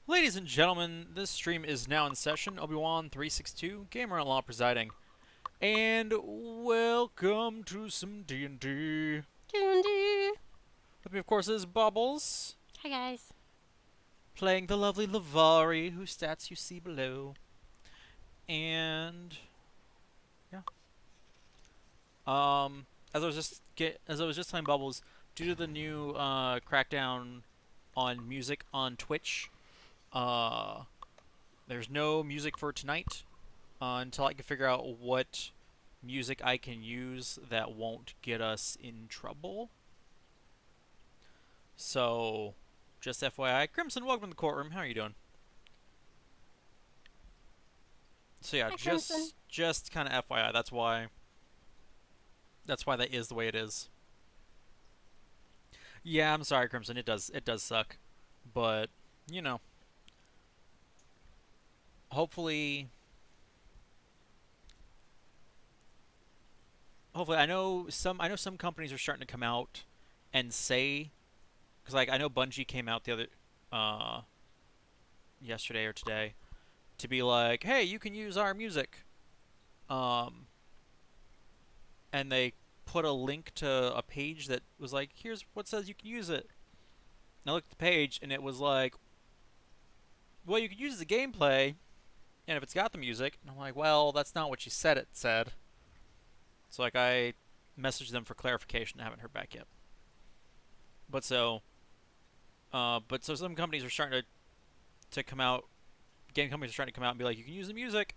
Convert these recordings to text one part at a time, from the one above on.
Ladies and gentlemen, this stream is now in session. Obi-Wan 362, Gamer Law presiding. And welcome to some D&D. Doo-doo. With me, of course, is Bubbles, Hi guys. playing the lovely Lavari, whose stats you see below. And yeah. As I was just telling Bubbles, due to the new crackdown on music on Twitch, uh there's no music for tonight. Until I can figure out what music I can use that won't get us in trouble. So, just FYI, Crimson, welcome to the courtroom. How are you doing? So yeah, Hi Crimson. just kind of FYI. That's why that is the way it is. Yeah, I'm sorry, Crimson. It does suck, but you know, hopefully, I know some companies are starting to come out and say, because like I know Bungie came out the other uh yesterday or today to be like, "Hey, you can use our music," um, and they put a link to a page that was like, "Here's what says you can use it." And I looked at the page, and it was like, "Well, you could use the gameplay, and if it's got the music," and I'm like, "Well, that's not what you said. It said." So like I messaged them for clarification. I haven't heard back yet. But so, but some companies are starting to come out. Game companies are starting to come out and be like, "You can use the music."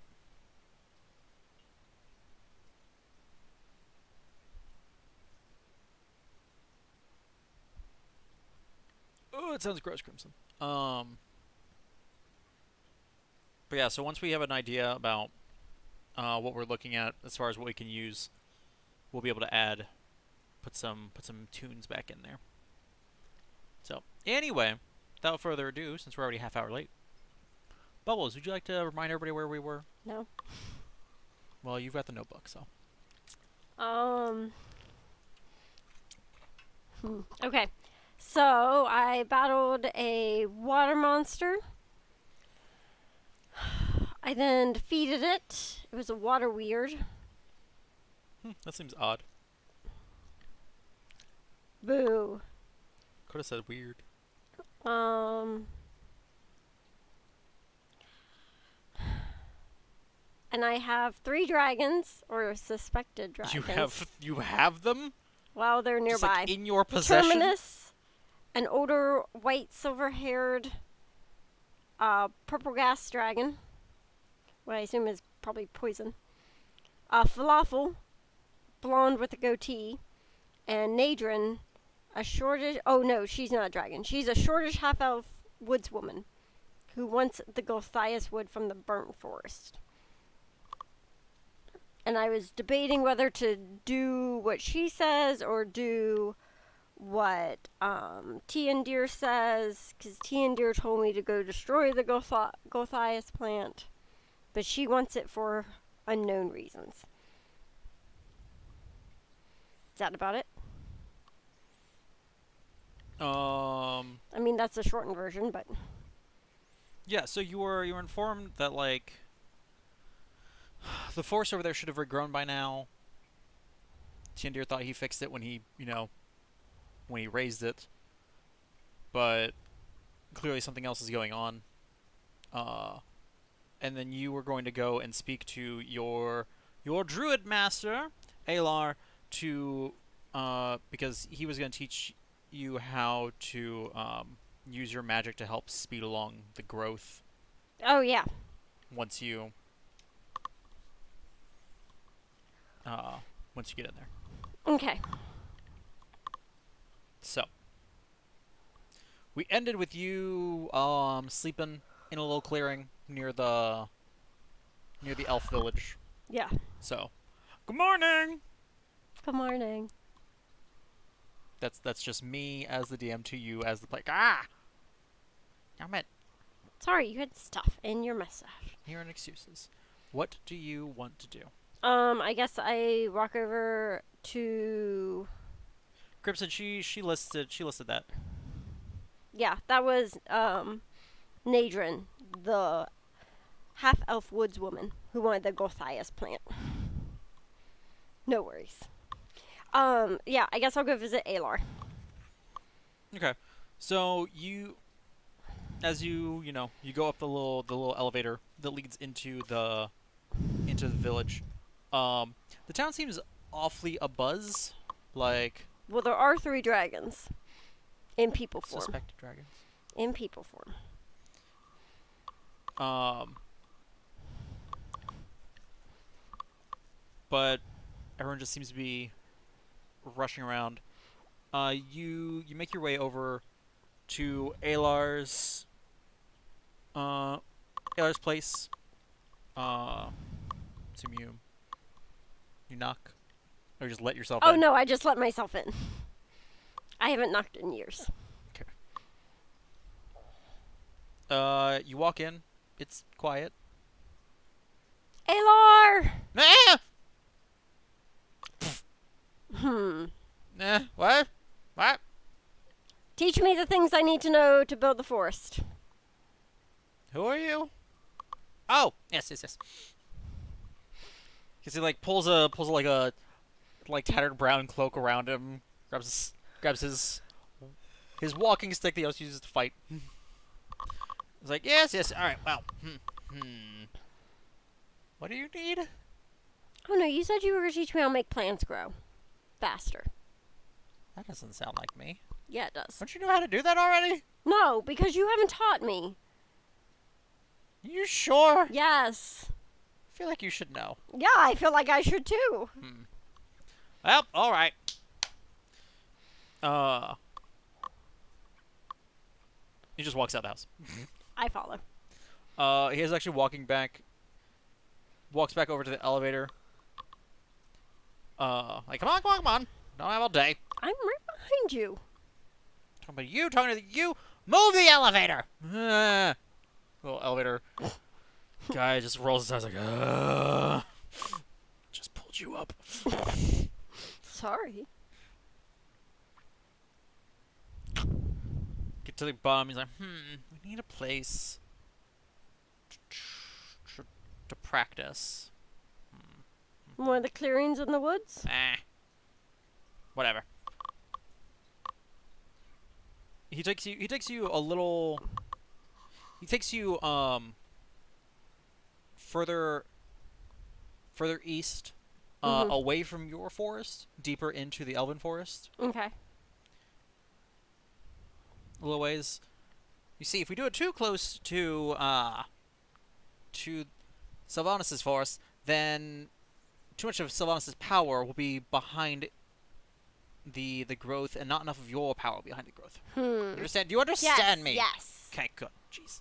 Oh, it sounds gross, Crimson. But yeah, so once we have an idea about what we're looking at as far as what we can use, we'll be able to put some tunes back in there. So anyway, without further ado, since we're already half hour late, Bubbles, would you like to remind everybody where we were? No. Well, you've got the notebook, so Um. Okay. So I battled a water monster. I then defeated it. It was a water weird. that seems odd. Boo. Could have said weird. Um. And I have 3 dragons, or suspected dragons. You have them Well, they're just nearby. like in your possession. Terminus, an older white silver-haired purple gas dragon. What I assume is probably poison. Falafel, blonde with a goatee, and Nadrin, a shortish. Oh no, she's not a dragon. She's a shortish half-elf woodswoman who wants the Gulthias wood from the burnt forest. And I was debating whether to do what she says or do what Tiandir says, because Tiandir told me to go destroy the Gulthias plant, but she wants it for unknown reasons. Is that about it? I mean, that's the shortened version, but Yeah. So you were informed that like the force over there should have regrown by now. Tiandir thought he fixed it when he raised it, but clearly something else is going on. Uh, and then you were going to go and speak to your druid master, Alar, to because he was going to teach you how to use your magic to help speed along the growth oh yeah. once you uh, once you get in there. Okay. So we ended with you sleeping in a little clearing near the elf village. Yeah. So, good morning. Good morning. That's just me as the DM to you as the player. Ah, damn it. Sorry, you had stuff in your mustache. Here are excuses. What do you want to do? I guess I walk over to. Crimson, she listed that. Yeah, that was Nadrin, the half-elf woods woman who wanted the Gothias plant. No worries. Yeah, I guess I'll go visit Alar. Okay. So as you know, you go up the little elevator that leads into the village. The town seems awfully abuzz, like Well, there are 3 dragons in people form. suspected dragons. In people form. Um, but everyone just seems to be rushing around. You make your way over to Alar's place. Assume you knock, or just let yourself Oh in. no, I just let myself in. I haven't knocked in years. You walk in. It's quiet. Alar! Ah! Hmm. What? What? Teach me the things I need to know to build the forest. Who are you? Oh, yes. Because he like pulls like a tattered brown cloak around him, grabs his walking stick that he also uses to fight. He's like, yes, all right, well, what do you need? Oh no, you said you were going to teach me how to make plants grow faster. That doesn't sound like me. Yeah, it does. Don't you know how to do that already? No, because you haven't taught me. You sure? Yes. I feel like you should know. Yeah, I feel like I should too. Well, all right. He just walks out the house. I follow. He is actually walks back over to the elevator. Like, come on. Don't have all day. I'm right behind you. Talking about you, you. Move the elevator! Little elevator guy just rolls his eyes like, just pulled you up. Sorry. Get to the bottom, he's like, we need a place to practice. One of the clearings in the woods? Whatever. He takes you a little. He takes you further east, away from your forest, deeper into the Elven forest. Okay. A little ways. You see, if we do it too close to Sylvanas' forest, then too much of Sylvanas' power will be behind the growth, and not enough of your power behind the growth. You understand? Do you understand me? Yes. Okay, good. Jeez.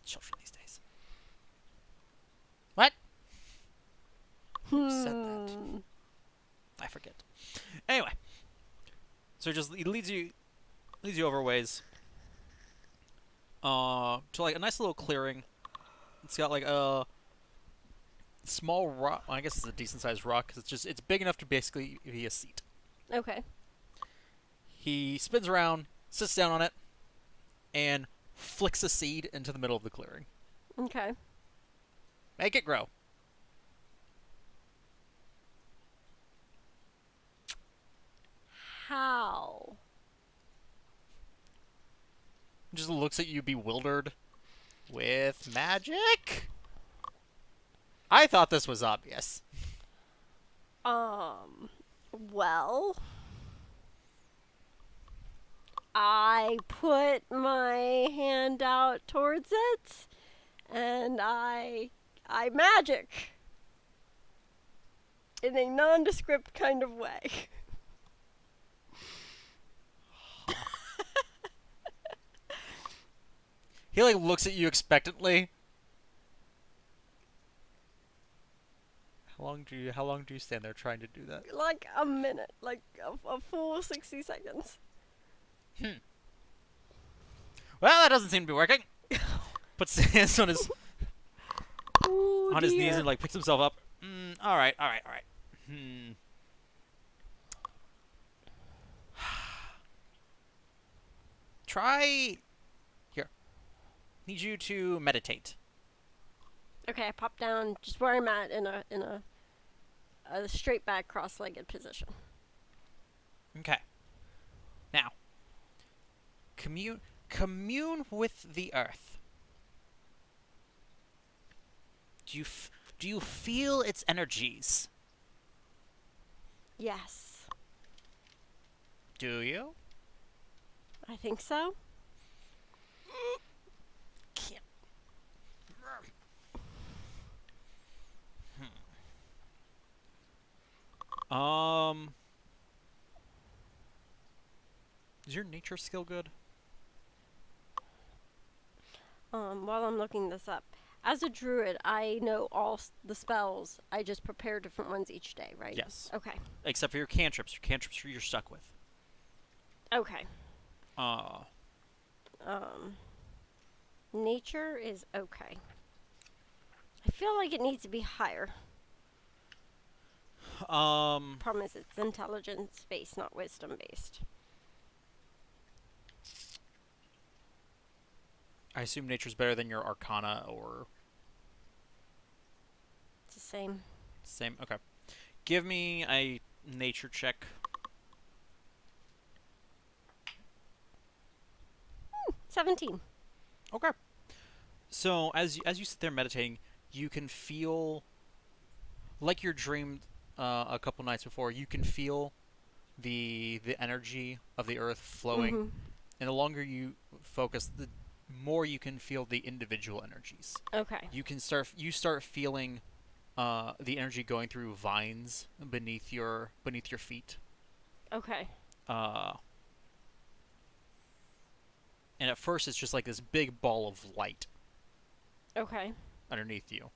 Children these days. What? Who said that? I forget. Anyway. So he leads you over a ways. To like a nice little clearing. It's got like a small rock. Well, I guess it's a decent sized rock, because it's big enough to basically be a seat. Okay. He spins around, sits down on it, and flicks a seed into the middle of the clearing. Okay. Make it grow. How? Just looks at you bewildered. With magic? I thought this was obvious. Well, I put my hand out towards it, and I magic in a nondescript kind of way. He like looks at you expectantly. How long do you stand there trying to do that? Like a minute, like a full 60 seconds. Well, that doesn't seem to be working. Puts his hands on his Ooh, his knees dear. and like picks himself up. All right. Try here. need you to meditate. Okay, I pop down just where I'm at in a straight back cross-legged position. Okay. Now, commune with the earth. Do you do you feel its energies? Yes, Do you? I think so. Can't. Um, is your nature skill good? While I'm looking this up, as a druid, I know all the spells. I just prepare different ones each day, right? Yes. Okay. Except for your cantrips. Your cantrips you're stuck with. Okay. Uh, Um, nature is okay. I feel like it needs to be higher. Problem is, it's intelligence based, not wisdom based. I assume nature's better than your arcana or It's the same. same. Okay. Give me a nature check. 17. Okay. So as you sit there meditating, you can feel like you dreamed a couple nights before. You can feel the energy of the earth flowing, Mm-hmm. and the longer you focus, the more you can feel the individual energies. Okay. You start feeling the energy going through vines beneath your feet. Okay. Uh, and at first it's just like this big ball of light Okay. underneath you,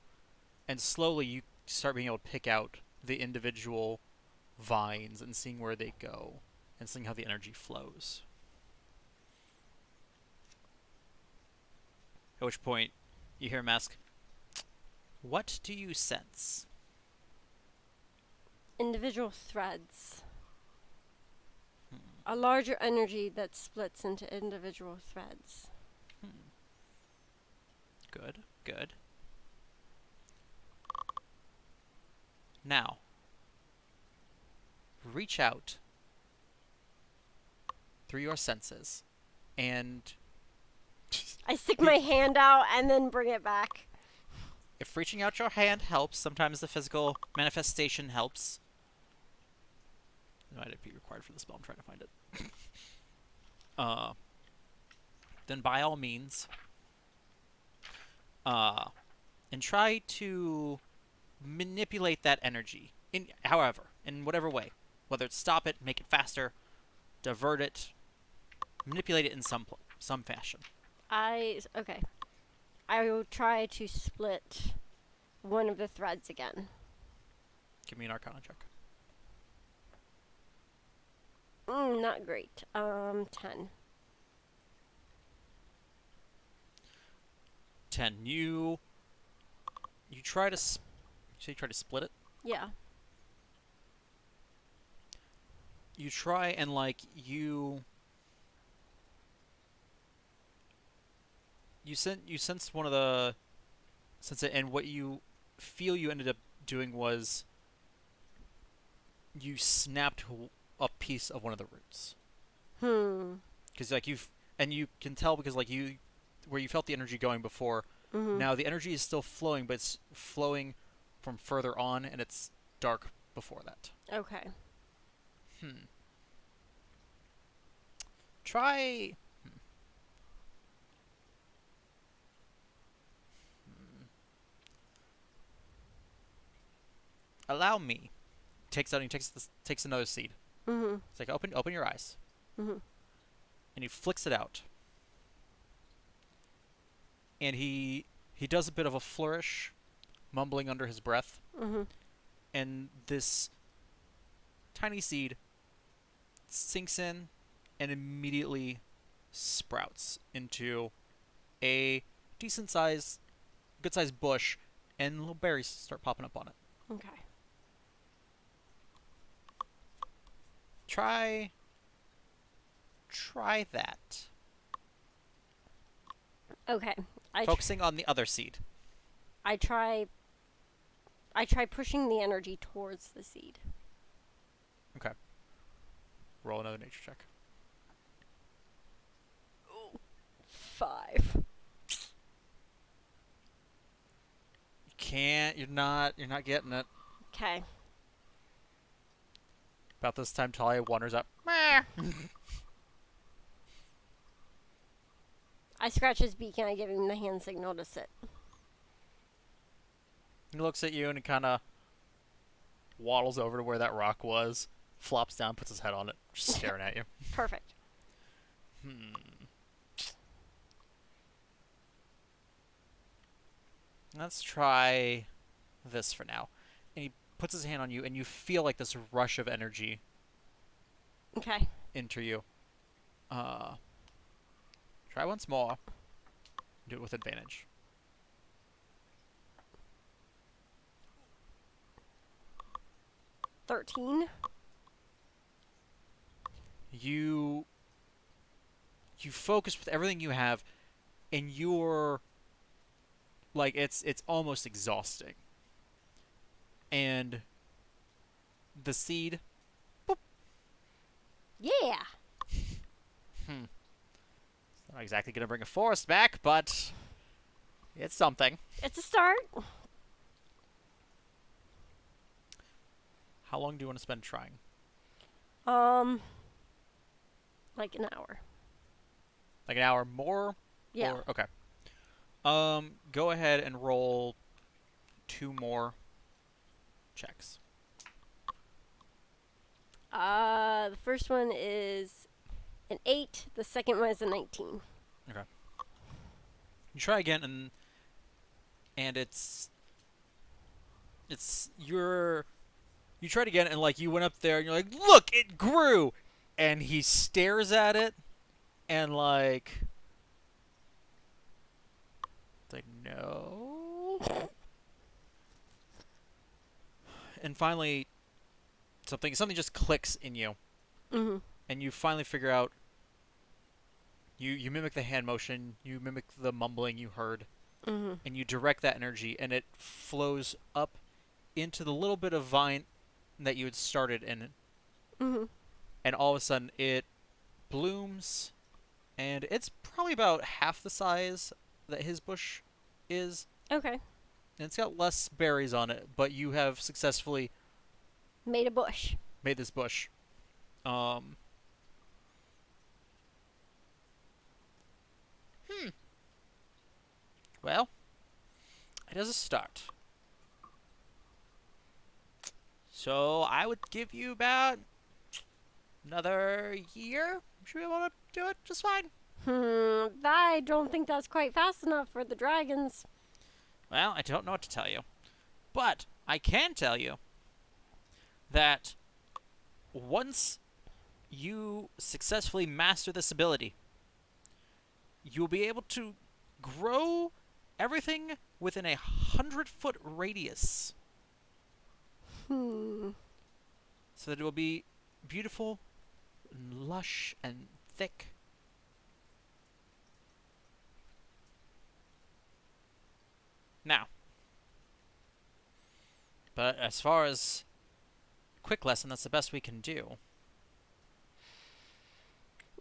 and slowly you start being able to pick out the individual vines and seeing where they go and seeing how the energy flows. At which point you hear Mask, "What do you sense?" Individual threads. Hmm. A larger energy that splits into individual threads. Hmm. Good, good. Now, reach out through your senses and I stick my hand out and then bring it back. if reaching out your hand helps, sometimes the physical manifestation helps. It might be required for the spell. I'm trying to find it. uh, then by all means, and try to manipulate that energy in whatever way, whether it's stop it, make it faster, divert it, manipulate it in some fashion. Okay. I will try to split one of the threads again. Give me an Arcana check. Not great. 10. 10. You try to you try to split it. Yeah. You try and you sense one of the sense it, and what you feel you ended up doing was you snapped a piece of one of the roots. Because you can tell because where you felt the energy going before. Mm-hmm. Now the energy is still flowing, but it's flowing from further on, and it's dark before that. Okay. Try. Allow me. Takes another seed. Mm-hmm. It's like open your eyes, Mm-hmm. and he flicks it out, and he does a bit of a flourish, mumbling under his breath, Mm-hmm. and this tiny seed sinks in and immediately sprouts into a decent size, good sized bush, and little berries start popping up on it. Okay. Try that. Okay. I tr- Focusing on the other seed. I try. I try pushing the energy towards the seed. Okay. Roll another nature check. 5. You can't. You're not getting it. Okay. About this time, Talia wanders up. Meh. I scratch his beak and I give him the hand signal to sit. He looks at you and he kind of waddles over to where that rock was, flops down, puts his head on it, just staring at you. Perfect. Let's try this for now. And he puts his hand on you, and you feel like this rush of energy Okay. enter you. Try once more. Do it with advantage. $13. You focus with everything you have, and you're like it's almost exhausting. And the seed, Yeah. it's not exactly going to bring a forest back, but it's something. It's a start. How long do you want to spend trying? Like an hour. Like an hour more? Yeah. Or, okay. Go ahead and roll 2 more checks. The first one is an 8. The second one is a 19. You try again, and you tried again, and like you went up there and you're like, look, it grew, and he stares at it, and like it's like no, and finally something just clicks in you, Mm-hmm. and you finally figure out. You mimic the hand motion, you mimic the mumbling you heard, Mm-hmm. and you direct that energy, and it flows up into the little bit of vine that you had started in, Mm-hmm. and all of a sudden it blooms, and it's probably about half the size that his bush is, Okay. and it's got less berries on it, but you have successfully Made a bush. made this bush. Well, it is a start. So I would give you about another year. Should be able to do it just fine. I don't think that's quite fast enough for the dragons. Well, I don't know what to tell you. But I can tell you that once you successfully master this ability, you'll be able to grow everything within 100-foot radius. Hmm. So that it will be beautiful, and lush, and thick. Now, but as far as quick lesson, that's the best we can do.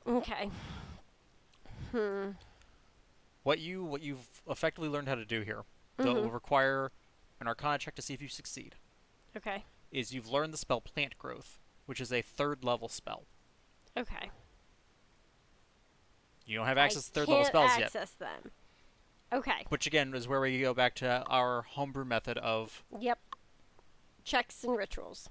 Okay. What you've effectively learned how to do here, though it will require an Arcana check to see if you succeed, Okay. is you've learned the spell Plant Growth, which is a 3rd level spell. Okay. You don't have access to 3rd level spells can't yet. access them. Okay. Which again is where we go back to our homebrew method of Yep. Checks and rituals.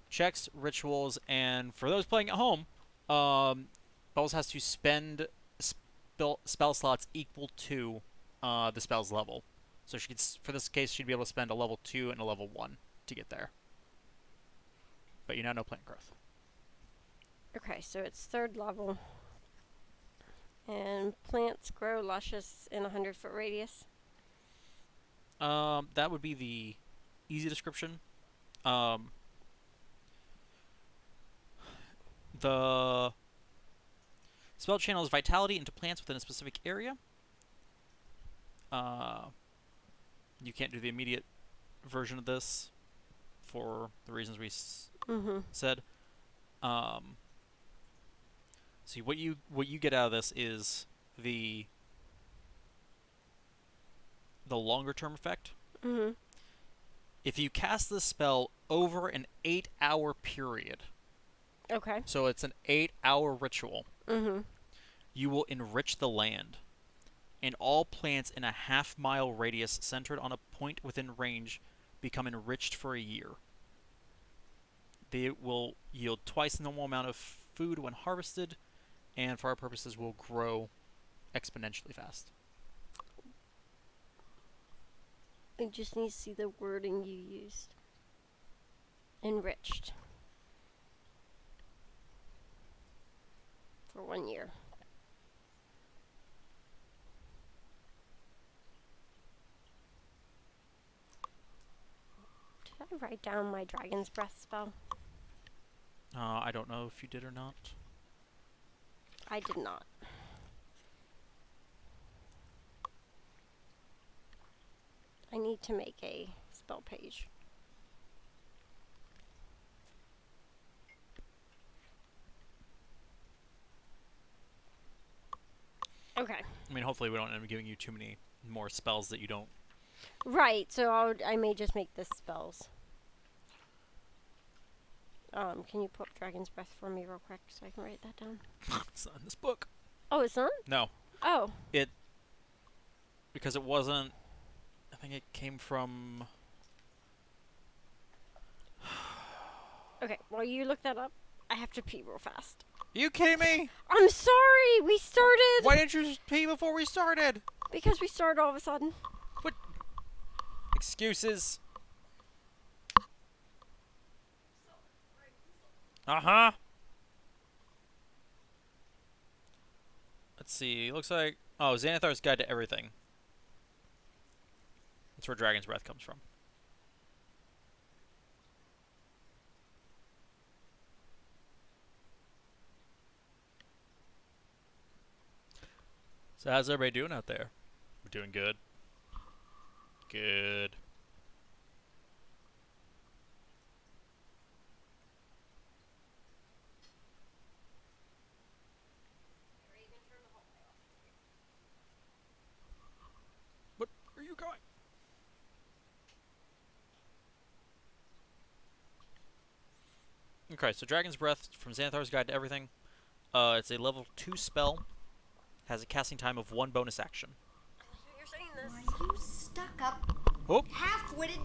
checks, rituals, and for those playing at home, Bells has to spend spell slots equal to the spell's level. So she could, for this case, she'd be able to spend a level 2 and a level 1 to get there. But you now know Plant Growth. Okay, so it's 3rd level. And plants grow luscious in a 100-foot radius. That would be the easy description. The spell channels vitality into plants within a specific area. Uh, you can't do the immediate version of this for the reasons we said. Um, see what you get out of this is the longer term effect. If you cast this spell over an 8-hour period, Okay. so it's an 8-hour ritual, you will enrich the land, and all plants in a half-mile radius centered on a point within range become enriched for a year. They will yield twice the normal amount of food when harvested, and for our purposes will grow exponentially fast. I just need to see the wording you used. Enriched. For 1 year. Did I write down my Dragon's Breath spell? I don't know if you did or not. I did not. I need to make a spell page. Okay. I mean, hopefully we don't end up giving you too many more spells that you don't. Right, so I may just make this spells. Can you pull up Dragon's Breath for me real quick so I can write that down? It's not in this book. Oh, it's not? No. Oh. Because it wasn't. I think it came from. Okay, while you look that up, I have to pee real fast. Are you kidding me? I'm sorry, we started. Why didn't you pee before we started? Because we started all of a sudden. What? Excuses. Uh-huh. Let's see. Looks like... Oh, Xanathar's Guide to Everything. That's where Dragon's Breath comes from. So how's everybody doing out there? We're doing good. Good. What are you going? Okay, so Dragon's Breath from Xanathar's Guide to Everything. It's a level 2 spell. Has a casting time of 1 bonus action. You're saying this. Are you stuck up, Oh, half-witted,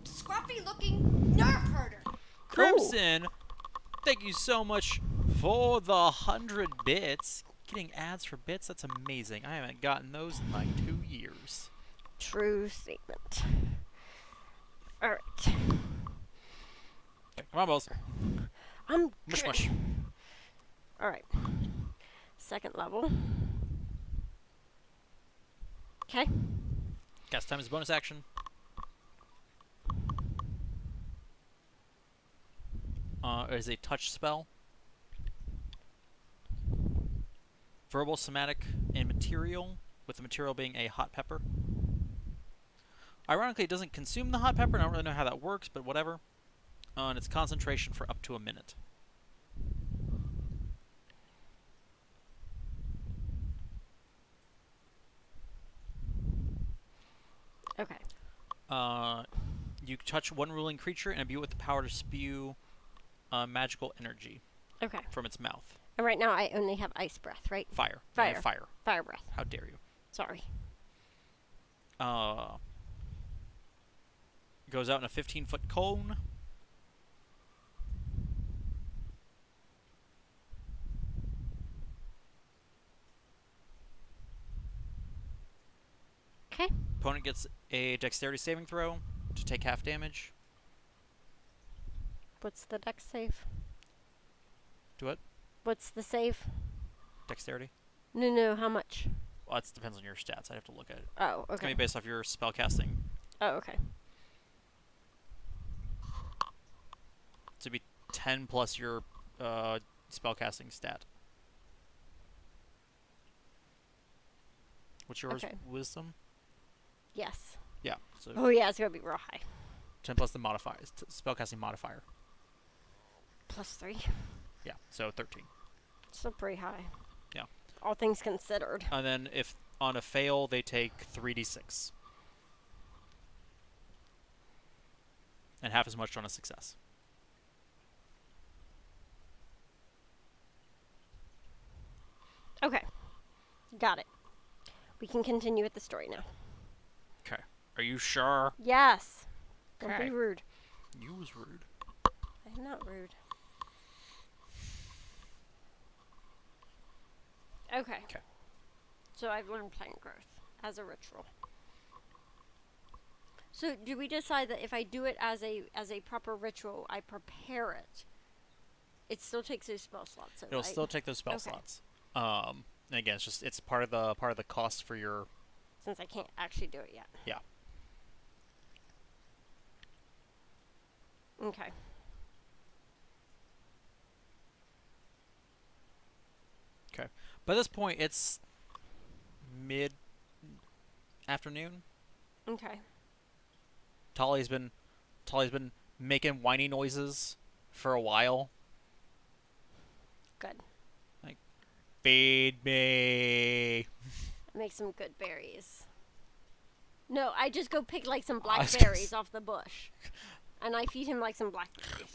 scruffy-looking nerf herder? Crimson, thank you so much for the 100 bits. Getting ads for bits, that's amazing. I haven't gotten those in like 2 years. True statement. Alright. Okay, come on, balls. I'm Mush good. mush. Alright. Second level. Okay. Cast time is a bonus action. It is a touch spell. Verbal, somatic, and material, with the material being a hot pepper. Ironically, it doesn't consume the hot pepper, and I don't really know how that works, but whatever. And it's concentration for up to a minute. Okay. You touch one ruling creature and imbue it with the power to spew magical energy Okay. from its mouth. And right now I only have ice breath, right? Fire. Fire. Fire. Fire breath. How dare you? Sorry. Goes out in a 15-foot cone. Okay. Opponent gets a dexterity saving throw to take half damage. What's the dex save? Do what? What's the save? Dexterity? No, how much? Well, that depends on your stats. I'd have to look at it. Oh, It's going to okay. be based off your spell casting. Oh, okay. To be 10 plus your spell casting stat. What's yours? Okay. Wisdom? Yes. Yeah. So Oh yeah, it's gonna be real high. 10 plus the modifier, spellcasting modifier. +3. Yeah. So 13. Still pretty high. Yeah. All things considered. And then if on a fail, they take 3d6. And half as much on a success. Okay. Got it. We can continue with the story now. Okay. Are you sure? Yes. Don't Okay. be rude. You was rude. I'm not rude. Okay. Okay. So I've learned plant growth as a ritual. So do we decide that if I do it as a proper ritual, I prepare it? It still takes those spell slots, It'll right? still take those spell Okay. slots. And again, it's part of the cost for your. Since I can't actually do it yet. Yeah. Okay. Okay. By this point, it's mid afternoon. Okay. Tolly's been making whiny noises for a while. Good. Feed me. Make some good berries. No, I just go pick like some I was gonna blackberries off the bush. And I feed him like some blackberries.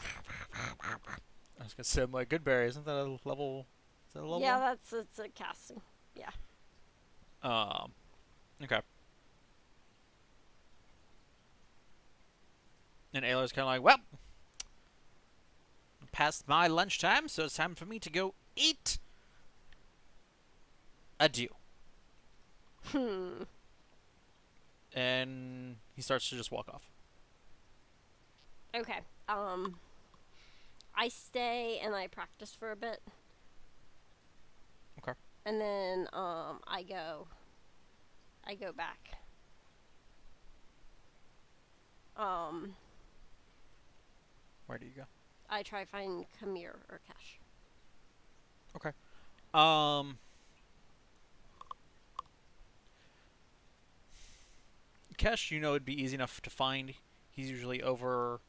I was gonna say, I'm like, good berry. Isn't that a level? Is that a level? Yeah, it's a casting. Okay. And Aylar's kind of like, well, past my lunchtime, so it's time for me to go eat. Adieu. And he starts to just walk off. Okay. I stay and I practice for a bit. Okay. And then I go back. Where do you go? I try to find Kamir or Kesh. Okay. Kesh, you know, it'd be easy enough to find. He's usually over,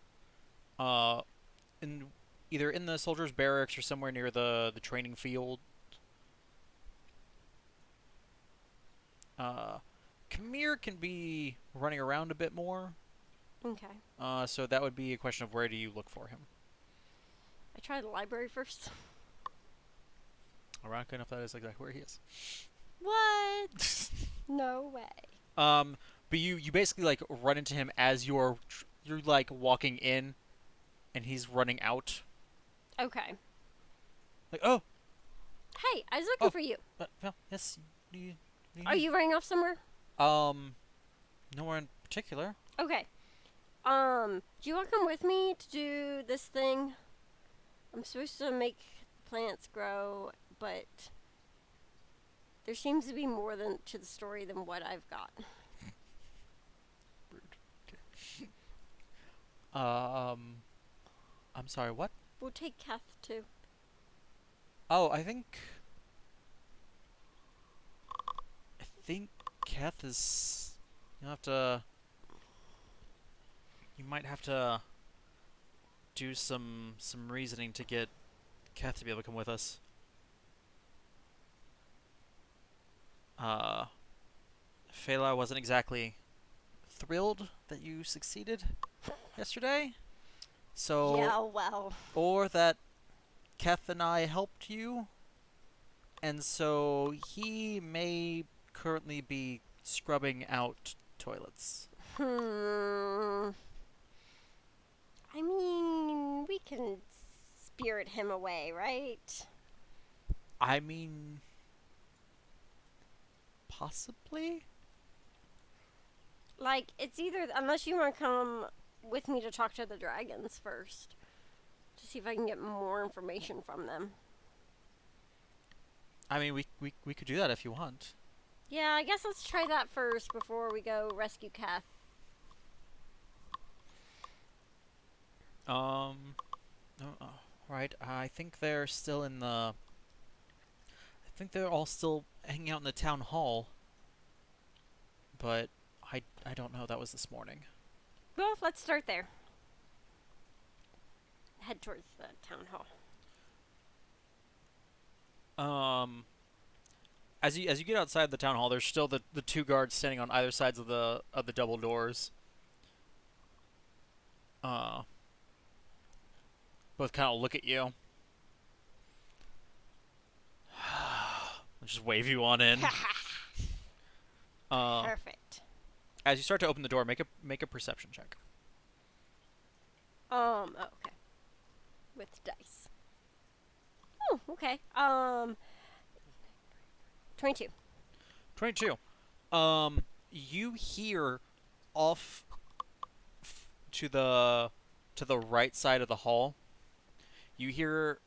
in either in the soldiers' barracks or somewhere near the training field. Kamir can be running around a bit more. Okay. So that would be a question of where do you look for him? I try the library first. Ironic enough, that is exactly where he is. What? No way. But you basically like run into him as you're like walking in, and he's running out. Okay. Like, oh, Hey, I was looking Oh. for you. well, yes. Are you running off somewhere? Nowhere in particular. Okay. Do you want to come with me to do this thing? I'm supposed to make plants grow, but there seems to be more to the story than what I've got. Rude. Okay. I'm sorry. What? We'll take Kath too. Oh, I think Kath is. You might have to do some reasoning to get Kath to be able to come with us. Fela wasn't exactly thrilled that you succeeded yesterday. So, Yeah, well. or that Kath and I helped you, and so he may currently be scrubbing out toilets. I mean, we can spirit him away, right? I mean, possibly? Like, it's either, unless you want to come with me to talk to the dragons first, to see if I can get more information from them. I mean, we could do that if you want. Yeah, I guess let's try that first before we go rescue Kath. Right. I think they're still in the. I think they're all still hanging out in the town hall. But I don't know. That was this morning. Well, let's start there. Head towards the town hall. As you get outside the town hall, there's still the two guards standing on either sides of the double doors. Both kind of look at you. Just wave you on in. Perfect. As you start to open the door, make a perception check. Oh, okay. With dice. Oh, okay. 22. 22. You hear off to the right side of the hall. You hear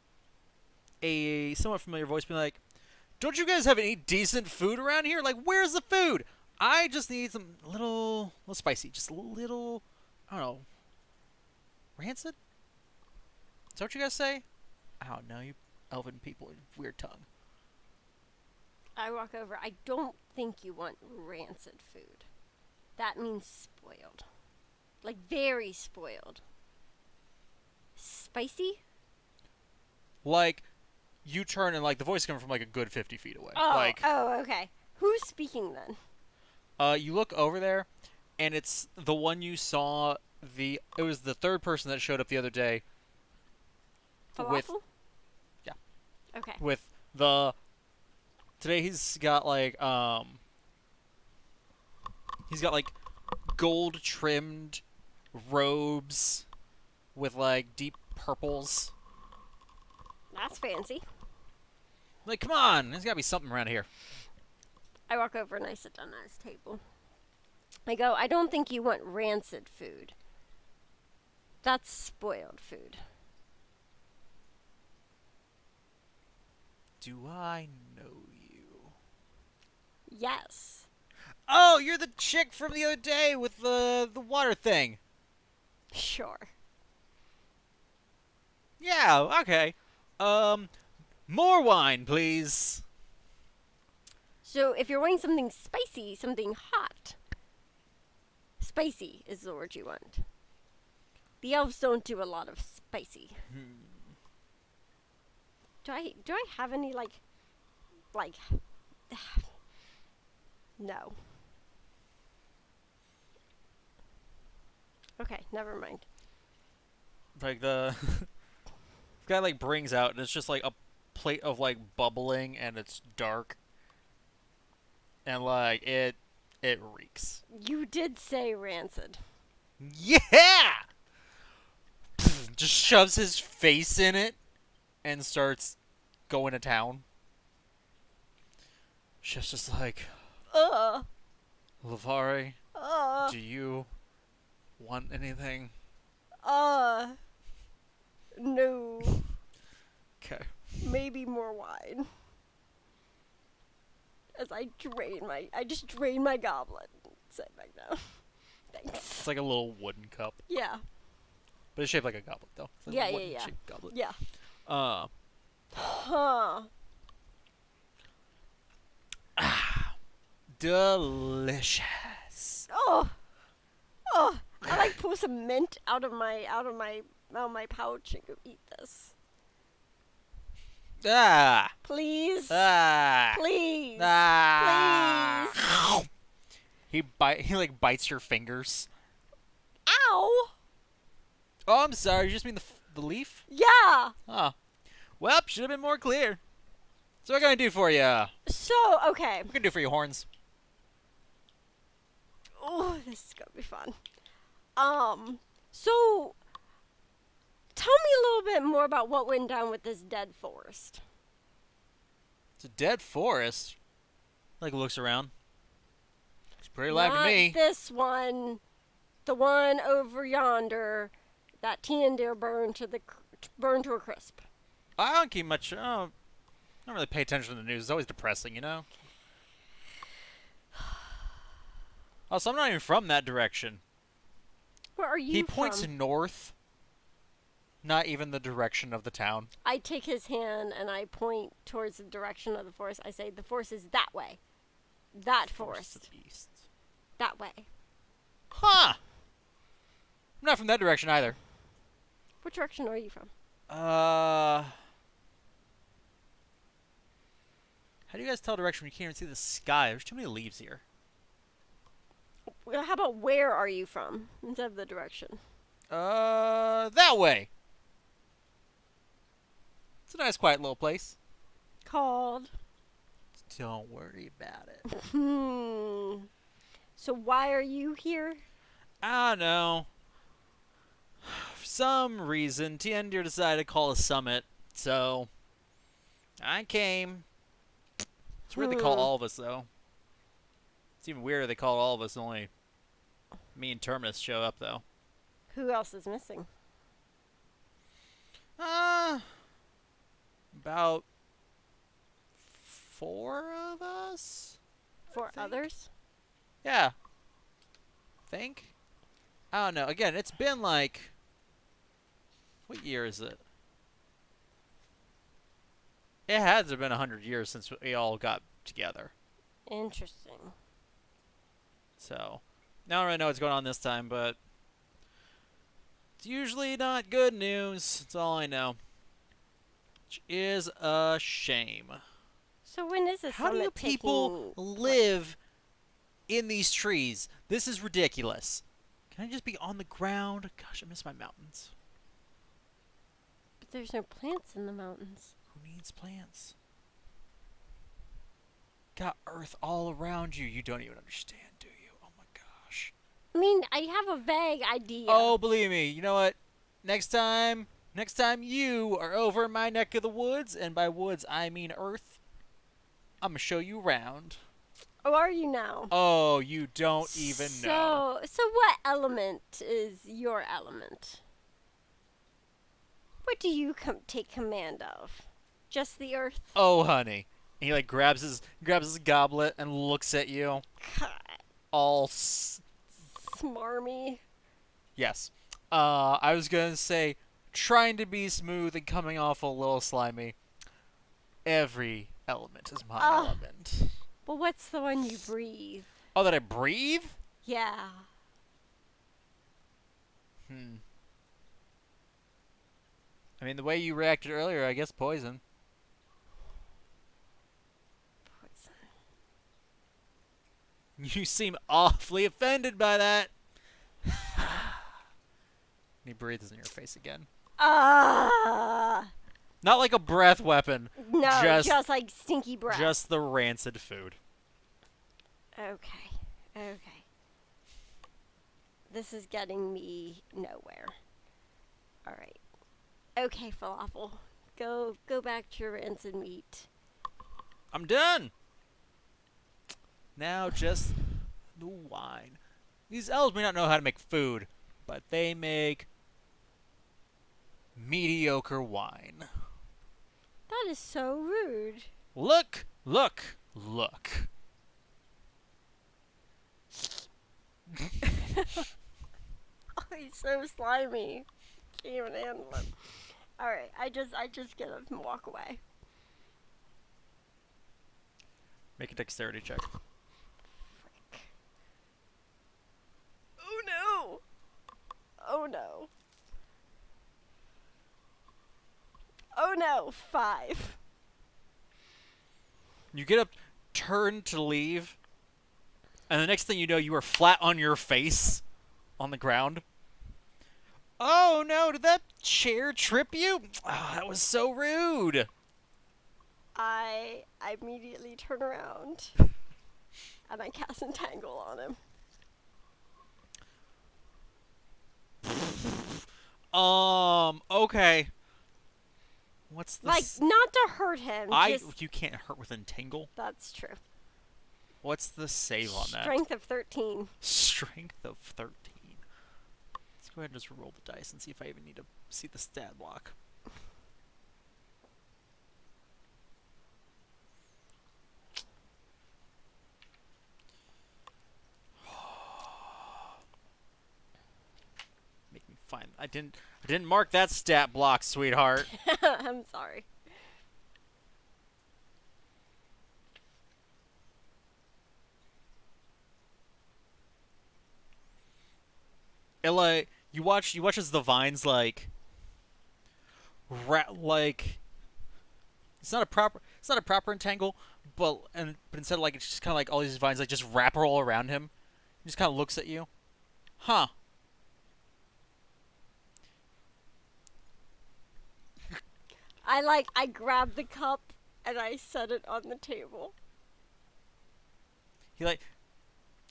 a somewhat familiar voice be like, "Don't you guys have any decent food around here? Like, where's the food? I just need some little spicy, just a little, I don't know, rancid? Is that what you guys say? I don't know, you elven people with weird tongue." I walk over. I don't think you want rancid food. That means spoiled. Like, very spoiled. Spicy? Like, you turn and, like, the voice is coming from, like, a good 50 feet away. Oh, Like, okay. Who's speaking then? you look over there, and it's the one you saw, it was the third person that showed up the other day. Falafel? Yeah. Okay. With today he's got, like, gold trimmed robes with, like, deep purples. That's fancy. Like, come on, there's gotta be something around here. I walk over and I sit down at his table. I go, I don't think you want rancid food. That's spoiled food. Do I know you? Yes. Oh, you're the chick from the other day with the water thing. Sure. Yeah, okay. More wine, please. So if you're wanting something spicy, something hot, spicy is the word you want. The elves don't do a lot of spicy. Do I have any like no. Okay, never mind. Like the guy like brings out, and it's just like a plate of like bubbling, and it's dark, and like it reeks. You did say rancid. Yeah. Just shoves his face in it, and starts going to town. Chef's just like, Lavari, do you want anything? No. Okay. Maybe more wine. As I just drain my goblet. Set it back down. Thanks. It's like a little wooden cup, Yeah. but it's shaped like a goblet, though. It's like Yeah, a yeah, wooden yeah. shaped goblet. Yeah. Huh. Delicious. Oh. I like pull some mint out of my pouch and go eat this. Ah. Please. Ah. Please. Ah. He like bites your fingers. Ow. Oh, I'm sorry. You just mean the leaf? Yeah. Oh. Well, should have been more clear. So what can I do for you? What So, okay. can I do for your horns? Oh, this is gonna be fun. So tell me a little bit more about what went down with this dead forest. It's a dead forest. Like looks around. It's pretty alive to Not me. this one, the one over yonder, that Tiandir burned to a crisp. I don't keep much. I don't really pay attention to the news. It's always depressing, you know. Also, I'm not even from that direction. Where are you He points from? north. Not even the direction of the town. I take his hand and I point towards the direction of the forest. I say, the forest is that way. That Forest forest. to the east. That way. Huh. I'm not from that direction either. What direction are you from? How do you guys tell direction when you can't even see the sky? There's too many leaves here. Well, how about where are you from instead of the direction? That way. It's a nice, quiet little place. Called. Don't worry about it. So why are you here? I don't know. For some reason, Tiendir decided to call a summit, so I came. It's weird they call all of us, though. It's even weirder they call all of us, only me and Terminus show up, though. Who else is missing? About 4 of us? For think. others? Yeah. Think? I don't know. Again, it's been like... What year is it? It has been 100 years since we all got together. Interesting. So, I don't really know what's going on this time, but... It's usually not good news. That's all I know. Which is a shame. So when is this How do you summit people taking live in these trees? This is ridiculous. Can I just be on the ground? Gosh, I miss my mountains. But there's no plants in the mountains. Who needs plants? Got earth all around you. You don't even understand, do you? Oh my gosh. I mean, I have a vague idea. Oh, believe me. You know what? Next time you are over in my neck of the woods, and by woods I mean earth, I'm gonna show you around. Oh, are you now? Oh, you don't even know. So what element is your element? What do you take command of? Just the earth? Oh, honey. And he like grabs his goblet and looks at you. God, All smarmy. yes. I was gonna say trying to be smooth and coming off a little slimy. Every element is my element. Well, what's the one you breathe? Oh, that I breathe? Yeah. I mean, the way you reacted earlier, I guess poison. Poison. You seem awfully offended by that. He breathes in your face again. Ah. Not like a breath weapon. No, Just- just like stinky breath. Just the rancid food. Okay. Okay. This is getting me nowhere. All right. Okay, falafel. Go back to your rancid meat. I'm done. Now just the wine. These elves may not know how to make food, but they make mediocre wine. That is so rude. Look, look, look. Oh, he's so slimy. Can't even handle him. All right, I just get up and walk away. Make a dexterity check. Oh no! Oh no! Oh no! 5. You get up, turn to leave, and the next thing you know, you are flat on your face on the ground. Oh no, did that chair trip you? Oh, that was so rude. I immediately turn around and I cast Entangle on him. Okay. What's the Like, not to hurt him. Just, you can't hurt with Entangle. that's true. What's the save on that? Strength of 13. Strength of 13. Let's go ahead and just roll the dice and see if I even need to see the stat block. Make me find. I didn't mark that stat block, sweetheart. I'm sorry. And like you watch as the vines like like it's not a proper entangle, but instead like it's just kind of like all these vines like just wrap all around him. He just kind of looks at you. Huh. I grabbed the cup and I set it on the table. He like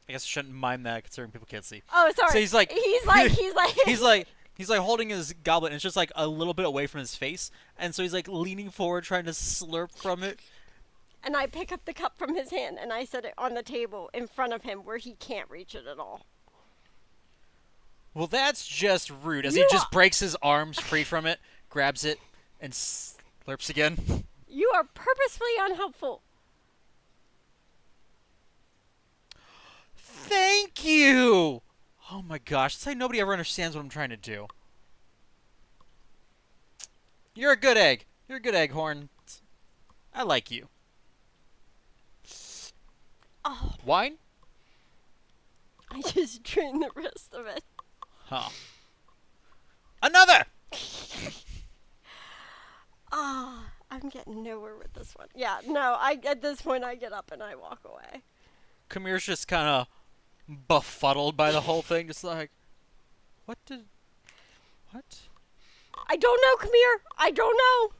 I guess I shouldn't mime that considering people can't see. Oh, sorry. So he's like he's like he's like holding his goblet and it's just like a little bit away from his face, and so he's like leaning forward trying to slurp from it. and I pick up the cup from his hand and I set it on the table in front of him where he can't reach it at all. Well, that's just rude. As You he just are- breaks his arms free from it, grabs it, and slurps again. You are purposefully unhelpful. Thank you! Oh my gosh, it's like nobody ever understands what I'm trying to do. You're a good egg. You're a good egg, Horn. I like you. Oh, Wine? I just drained the rest of it. Huh. Another! Ah, I'm getting nowhere with this one. Yeah, no, at this point I get up and I walk away. Kamir's just kind of befuddled by the whole thing, just like, what? I don't know, Kamir. I don't know.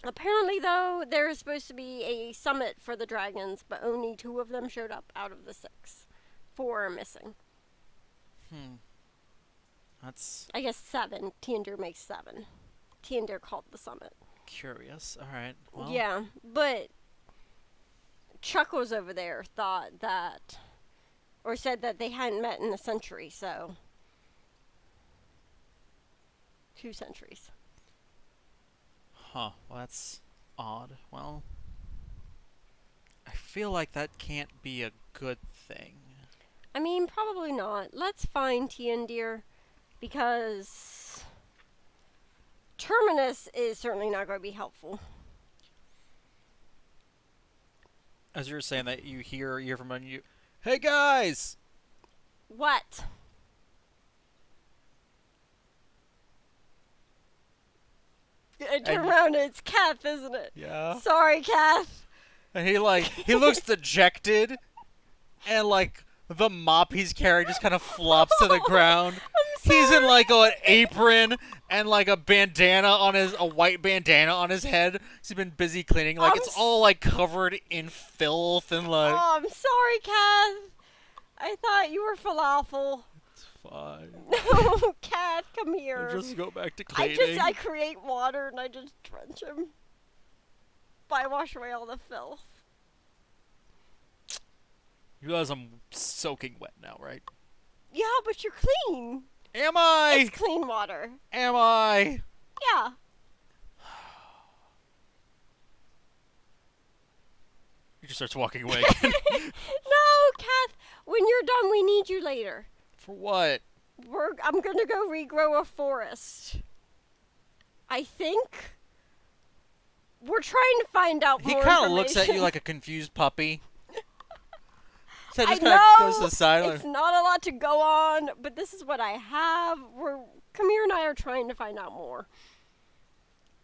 Apparently, though, there is supposed to be a summit for the dragons, but only 2 of them showed up out of the 6. 4 are missing. That's I guess 7. Tiander makes 7. Tiander called the summit. curious. Alright, well. Yeah, but Chuckles over there thought that, or said that they hadn't met in a century, so 2 centuries. Huh, well that's odd. Well, I feel like that can't be a good thing. I mean, probably not. Let's find Tiandir, because Terminus is certainly not going to be helpful. As you were saying that you hear from you, hey guys! What? I turn And- around and it's Kath, isn't it? Yeah. Sorry, Kath. And he looks dejected, and like the mop he's carrying just kind of flops to the ground. I'm He's in sorry. like an apron and like a white bandana on his head. He's been busy cleaning. Like I'm it's all like covered in filth and like. Oh, I'm sorry, Kath. I thought you were falafel. It's fine. No, Kath, come here. Just go back to I cleaning. create water and I just drench him. I wash away all the filth. You realize I'm soaking wet now, right? Yeah, but you're clean. Am I? It's clean water. Am I? Yeah. He just starts walking away. No, Kath. When you're done, we need you later. For what? I'm gonna go regrow a forest. I think. We're trying to find out He more kind of looks at you information. like a confused puppy. So I just kind of goes to know the side. it's not a lot to go on, but this is what I have. Kamir and I are trying to find out more.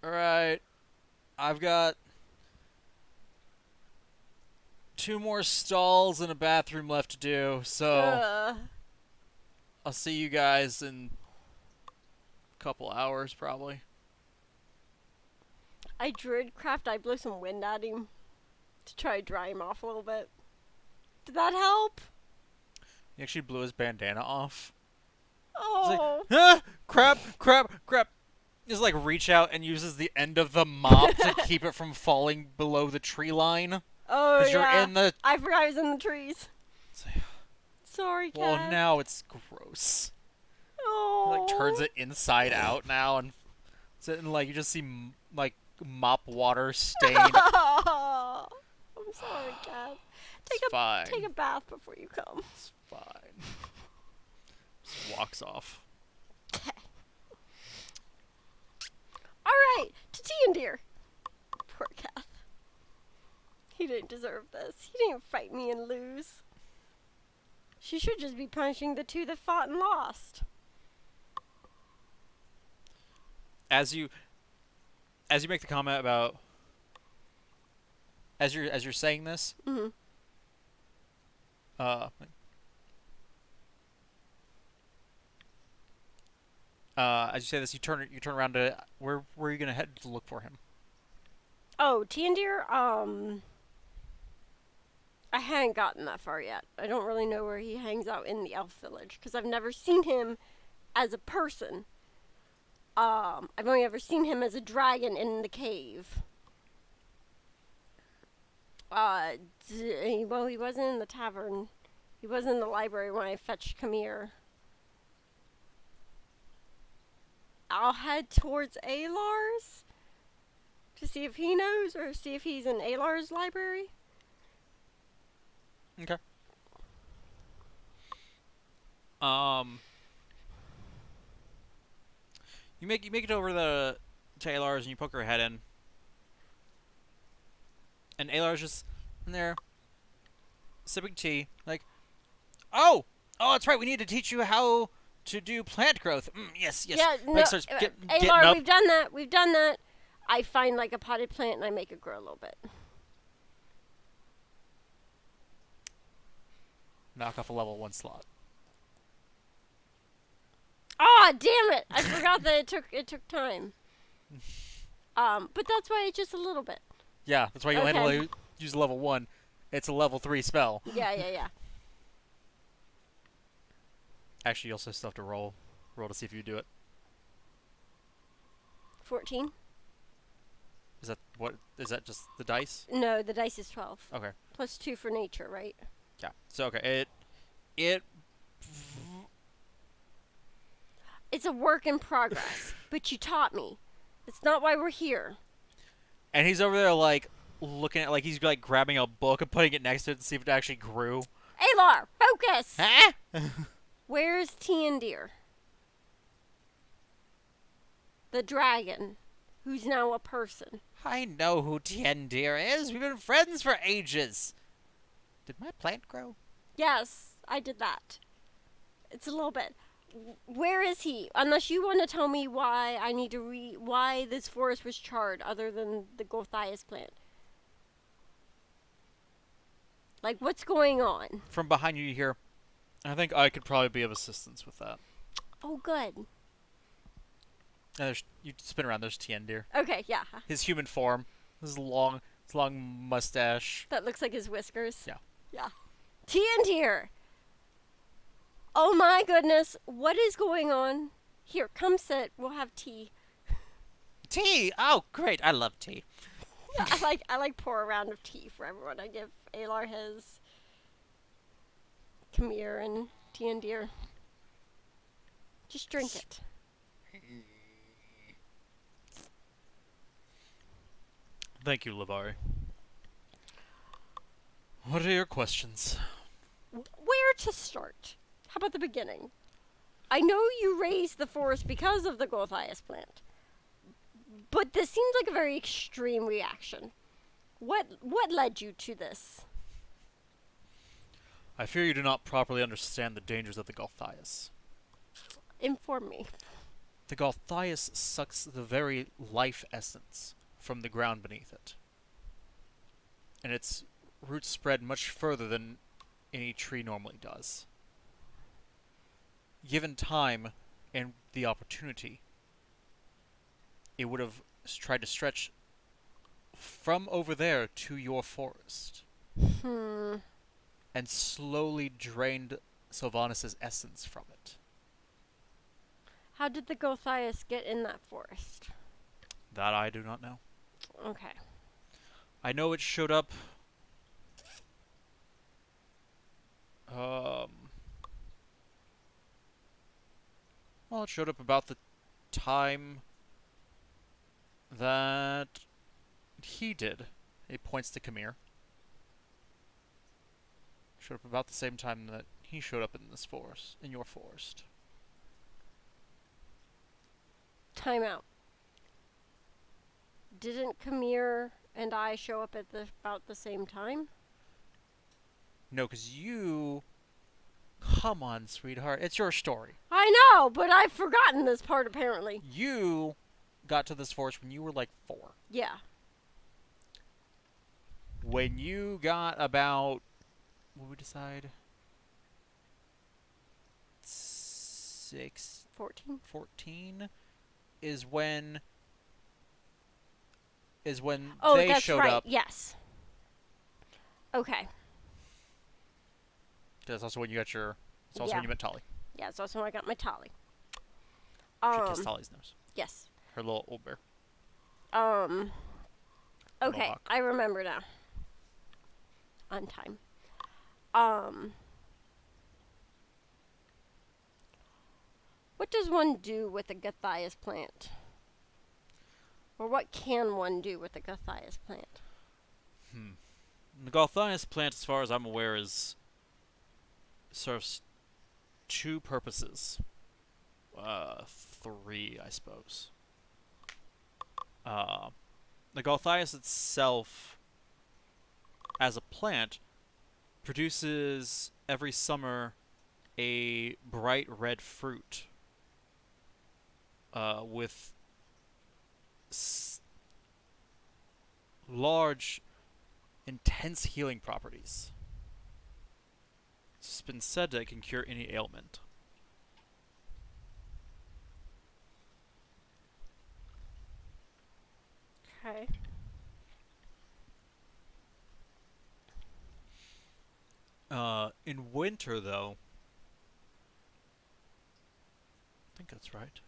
All right, I've got 2 more stalls and a bathroom left to do. So I'll see you guys in a couple hours, probably. I Druidcraft. I blow some wind at him to try to dry him off a little bit. Did that help? He actually blew his bandana off. He's Oh. like, ah, crap. Just like reach out and uses the end of the mop to keep it from falling below the tree line. Oh, Because yeah. you're in the. I forgot I was in the trees. It's like, Sorry, Kat. well, now it's gross. Oh. He, like turns it inside out now, and like you just see like mop water stained. I'm sorry, Kat. It's fine. Take a bath before you come. It's fine. Just walks off. Okay. All right, to Tiandir. Poor Kath. He didn't deserve this. He didn't fight me and lose. She should just be punishing the two that fought and lost. As you make the comment about as you're saying this, Mm-hmm. uh, as you say this, you turn around to where are you gonna head to look for him? Oh, Tiandir, I hadn't gotten that far yet. I don't really know where he hangs out in the elf village because I've never seen him as a person. I've only ever seen him as a dragon in the cave. Well, he wasn't in the tavern. He wasn't in the library when I fetched Kamir. I'll head towards Alar's to see if he knows or see if he's in Alar's library. Okay. You make it over the to Alar's and you poke her head in, and Alar's just in there sipping tea, like, oh, that's right. We need to teach you how to do plant growth. Yes. Yeah, no, Like starts getting Alar, up. we've done that. We've done that. I find like a potted plant and I make it grow a little bit. Knock off a level 1 slot. Ah, damn it! I forgot that it took time. But that's why it's just a little bit. Yeah, that's why you Okay. only use level 1. It's a level 3 spell. Yeah. Actually, you also still have to roll to see if you do it. 14? Is that just the dice? No, the dice is 12. Okay. Plus 2 for nature, right? Yeah. So okay, it It's a work in progress, but you taught me. It's not why we're here. and he's over there like looking at, like he's like grabbing a book and putting it next to it to see if it actually grew. Alar, focus! Huh? Where's Tiandir? The dragon, who's now a person. I know who Tiendir is. We've been friends for ages. Did my plant grow? Yes, I did that. It's a little bit. Where is he? Unless you want to tell me why I need to why this forest was charred other than the Gothias plant. Like, what's going on? From behind you hear, I think I could probably be of assistance with that. Oh, good. And you spin around, there's Tiendir. Okay, yeah. His human form. His long mustache. That looks like his whiskers. Yeah. Yeah. Tiandir! Oh my goodness, what is going on? Here, come sit. We'll have tea. Tea! Oh, great. I love tea. Yeah, I like pour a round of tea for everyone. I give Alar his, Kamir and Tiandir. Just drink it. Thank you, Lavari. What are your questions? Where to start? How about the beginning? I know you raised the forest because of the Gothias plant, but this seems like a very extreme reaction. What led you to this? I fear you do not properly understand the dangers of the Gulthias. Inform me. The Gulthias sucks the very life essence from the ground beneath it. And its roots spread much further than any tree normally does. Given time and the opportunity, it would have tried to stretch from over there to your forest and slowly drained Sylvanas' essence from it. How did the Gothias get in that forest? That I do not know. Okay. I know it showed up. Well, it showed up about the time that he did. It points to Kamir. Showed up about the same time that he showed up in this forest, in your forest. Time out. Didn't Kamir and I show up at about the same time? No, because you Come on, sweetheart. It's your story. I know, but I've forgotten this part apparently. You got to this forest when you were like 4. Yeah. When you got about, what would we decide? 14. 14 is when Oh, they that's showed right. up. Yes. Okay. That's also when you got your. It's also Yeah. when you met Tolly. Yeah, it's also when I got my Tolly. She kissed Tolly's nose. Yes. Her little old bear. Okay, Mohawk. I remember now. On time. What does one do with a Gathias plant? Or what can one do with a Gathias plant? The Gothias plant, as far as I'm aware, serves 2 purposes. 3, I suppose. The Gothias itself, as a plant, produces every summer a bright red fruit with large, intense healing properties. It's been said that it can cure any ailment. Okay. In winter, though, I think that's right.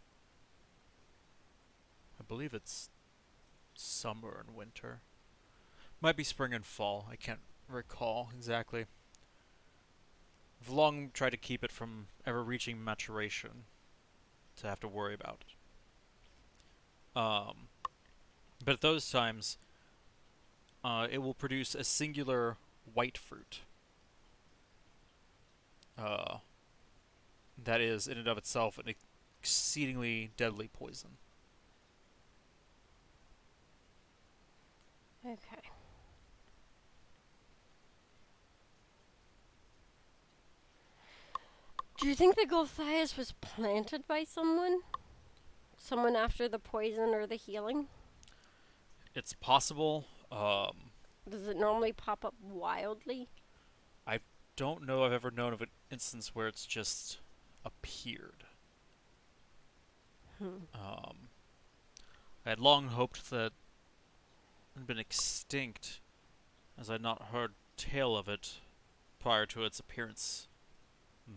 I believe it's summer and winter. Might be spring and fall. I can't recall exactly. I've long tried to keep it from ever reaching maturation to have to worry about it. But at those times, it will produce a singular white fruit. That is, in and of itself, an exceedingly deadly poison. Okay. Do you think the Gothias was planted by someone? Someone after the poison or the healing? It's possible. Does it normally pop up wildly? I don't know I've ever known of an instance where it's just appeared. I had long hoped that it had been extinct, as I had not heard tale of it prior to its appearance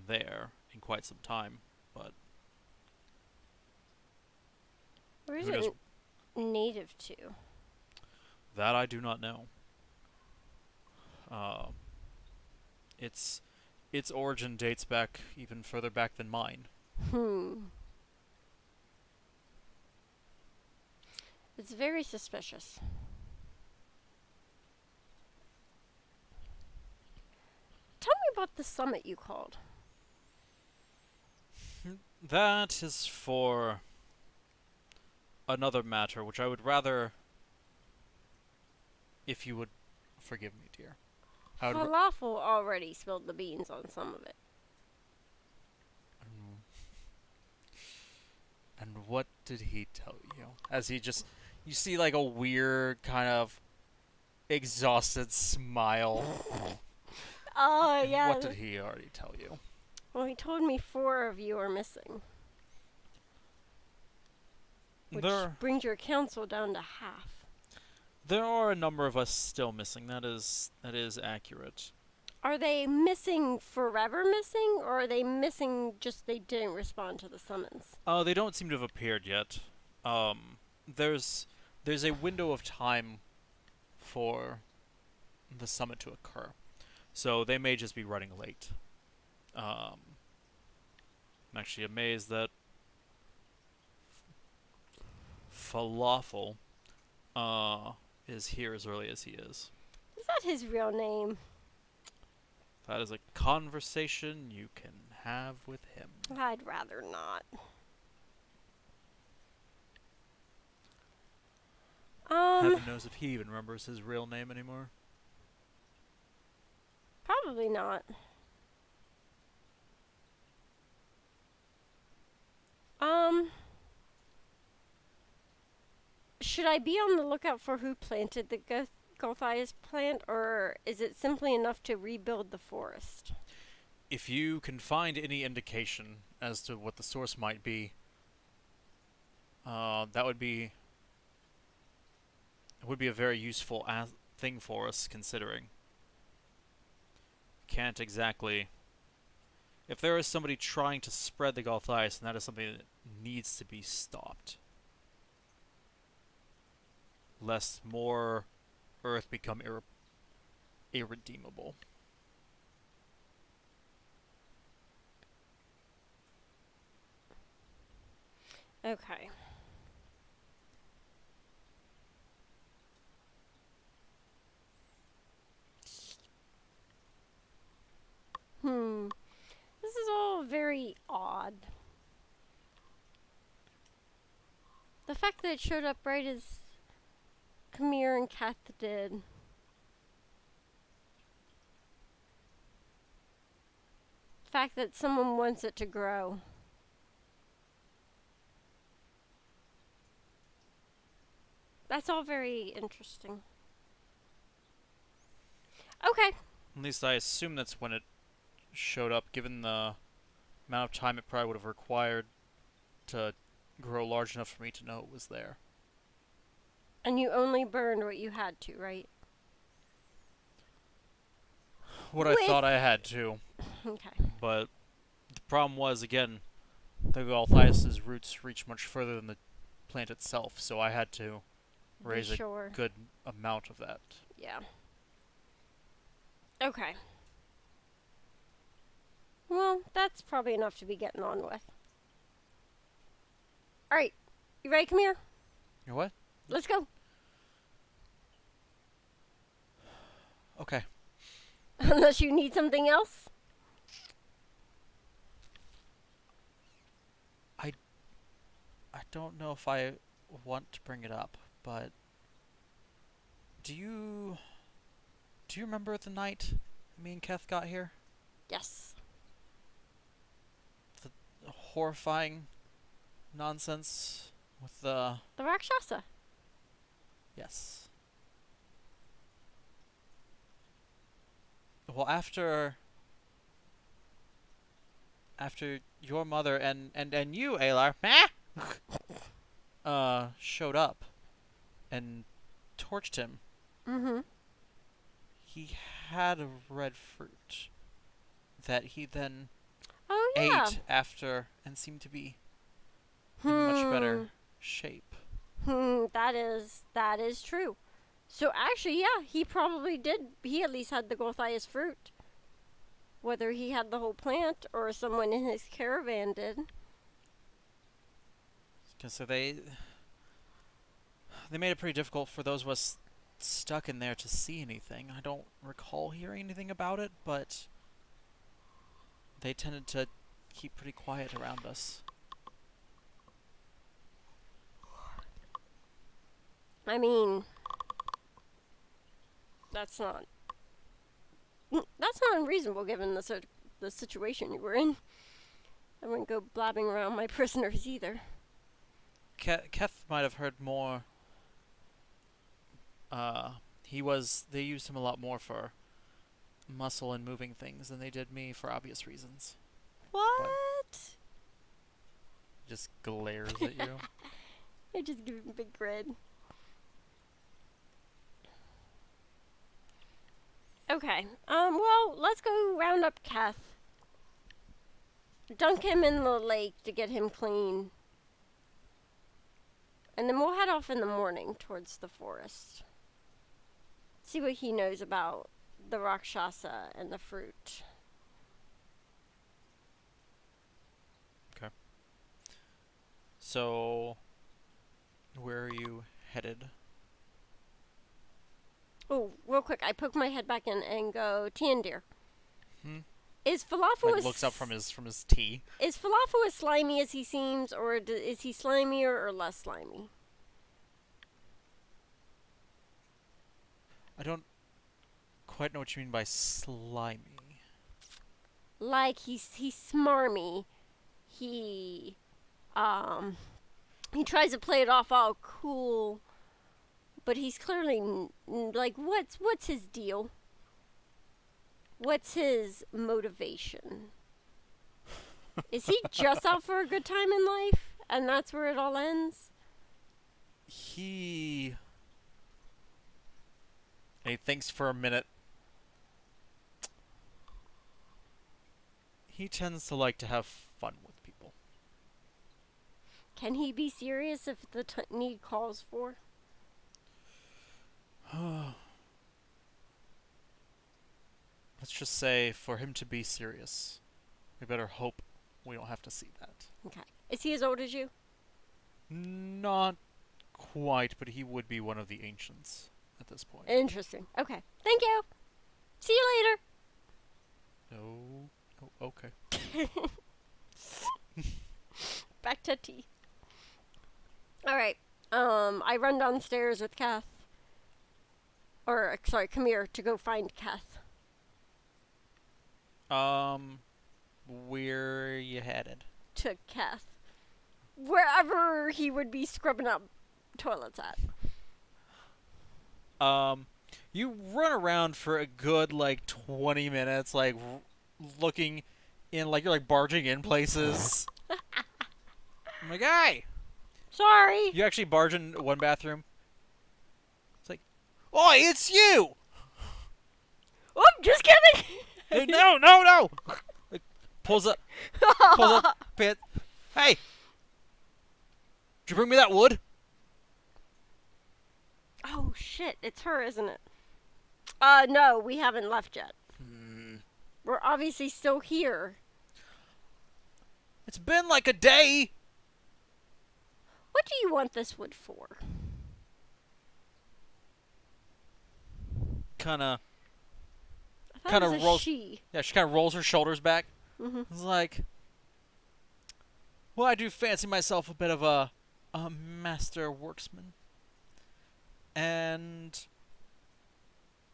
there in quite some time, but Where is who knows? it native to? That I do not know. Its origin dates back even further back than mine. It's very suspicious. Tell me about the summit you called. That is for another matter, which I would rather, if you would forgive me, dear. I would Falafel already spilled the beans on some of it. And what did he tell you? As he just, you see like a weird kind of exhausted smile. Oh, yeah. What did he already tell you? Well, he told me 4 of you are missing. Which brings your council down to half. There are a number of us still missing. That is accurate. Are they missing forever missing, or are they missing just they didn't respond to the summons? They don't seem to have appeared yet. There's a window of time for the summit to occur, so they may just be running late. I'm actually amazed that Falafel is here as early as he is. Is that his real name? That is a conversation you can have with him. I'd rather not. Heaven knows if he even remembers his real name anymore. Probably not. should I be on the lookout for who planted the Gulthias plant, or is it simply enough to rebuild the forest? If you can find any indication as to what the source might be, that would be a very useful thing for us, considering can't exactly. If there is somebody trying to spread the Gulthias, then that is something that needs to be stopped, lest more Earth become irredeemable. Okay. This is all very odd. The fact that it showed up right as Khmer and Kath did. The fact that someone wants it to grow. That's all very interesting. Okay. At least I assume that's when it showed up, given the amount of time it probably would have required to grow large enough for me to know it was there. And you only burned what you had to, right? What I thought I had to, Okay. but the problem was, again, the Gulthias' roots reach much further than the plant itself, so I had to raise a Sure. good amount of that. Yeah. Okay. Well, that's probably enough to be getting on with. Alright. You ready? Come here. You know what? Let's go. Okay. Unless you need something else. I don't know if I want to bring it up, but do you remember the night me and Keth got here? Yes. The horrifying nonsense with the... The Rakshasa. Yes. Well, after your mother and you, Alar, showed up and torched him, Mm-hmm. he had a red fruit that he then Oh, yeah. ate after and seemed to be in much better shape. That is true. So actually, yeah, he probably did. He at least had the Gulthias fruit. Whether he had the whole plant or someone in his caravan did. So they made it pretty difficult for those of us stuck in there to see anything. I don't recall hearing anything about it, but they tended to keep pretty quiet around us. I mean, that's not unreasonable given the situation you were in. I wouldn't go blabbing around my prisoners either. Keth might have heard more. They used him a lot more for muscle and moving things than they did me for obvious reasons. What? Just glares at you. I just give him a big grin. Okay. Well, let's go round up Keth. Dunk him in the lake to get him clean. And then we'll head off in the morning towards the forest. See what he knows about the Rakshasa and the fruit. So, where are you headed? Oh, real quick, I poke my head back in and go, Tiandir. Hmm? Is Falafel Like looks up from his tea. Is Falafel as slimy as he seems, or is he slimier or less slimy? I don't quite know what you mean by slimy. Like he's smarmy. He tries to play it off all cool but he's clearly like, what's his deal? What's his motivation? Is he just out for a good time in life, and that's where it all ends? He thinks for a minute. He tends to like to have fun with people. Can he be serious if the need calls for? Let's just say, for him to be serious, we better hope we don't have to see that. Okay. Is he as old as you? Not quite, but he would be one of the ancients at this point. Interesting. Okay. Thank you. See you later. Oh, okay. Back to tea. All right. I run downstairs with Kath. Or, sorry, Kamir, to go find Kath. Where you headed? To Kath. Wherever he would be scrubbing up toilets at. You run around for a good, 20 minutes, looking in, you're, barging in places. I'm like, hey! Sorry. You actually barge in one bathroom. It's like, oi, it's you! Oh, just kidding. No! Pulls up, pit. Hey! Did you bring me that wood? Oh, shit. It's her, isn't it? No, we haven't left yet. We're obviously still here. It's been like a day. What do you want this wood for? Kinda I thought it was a rolls. she. Yeah, she kind of rolls her shoulders back. Mm-hmm. It's like, well, I do fancy myself a bit of a master worksman. And,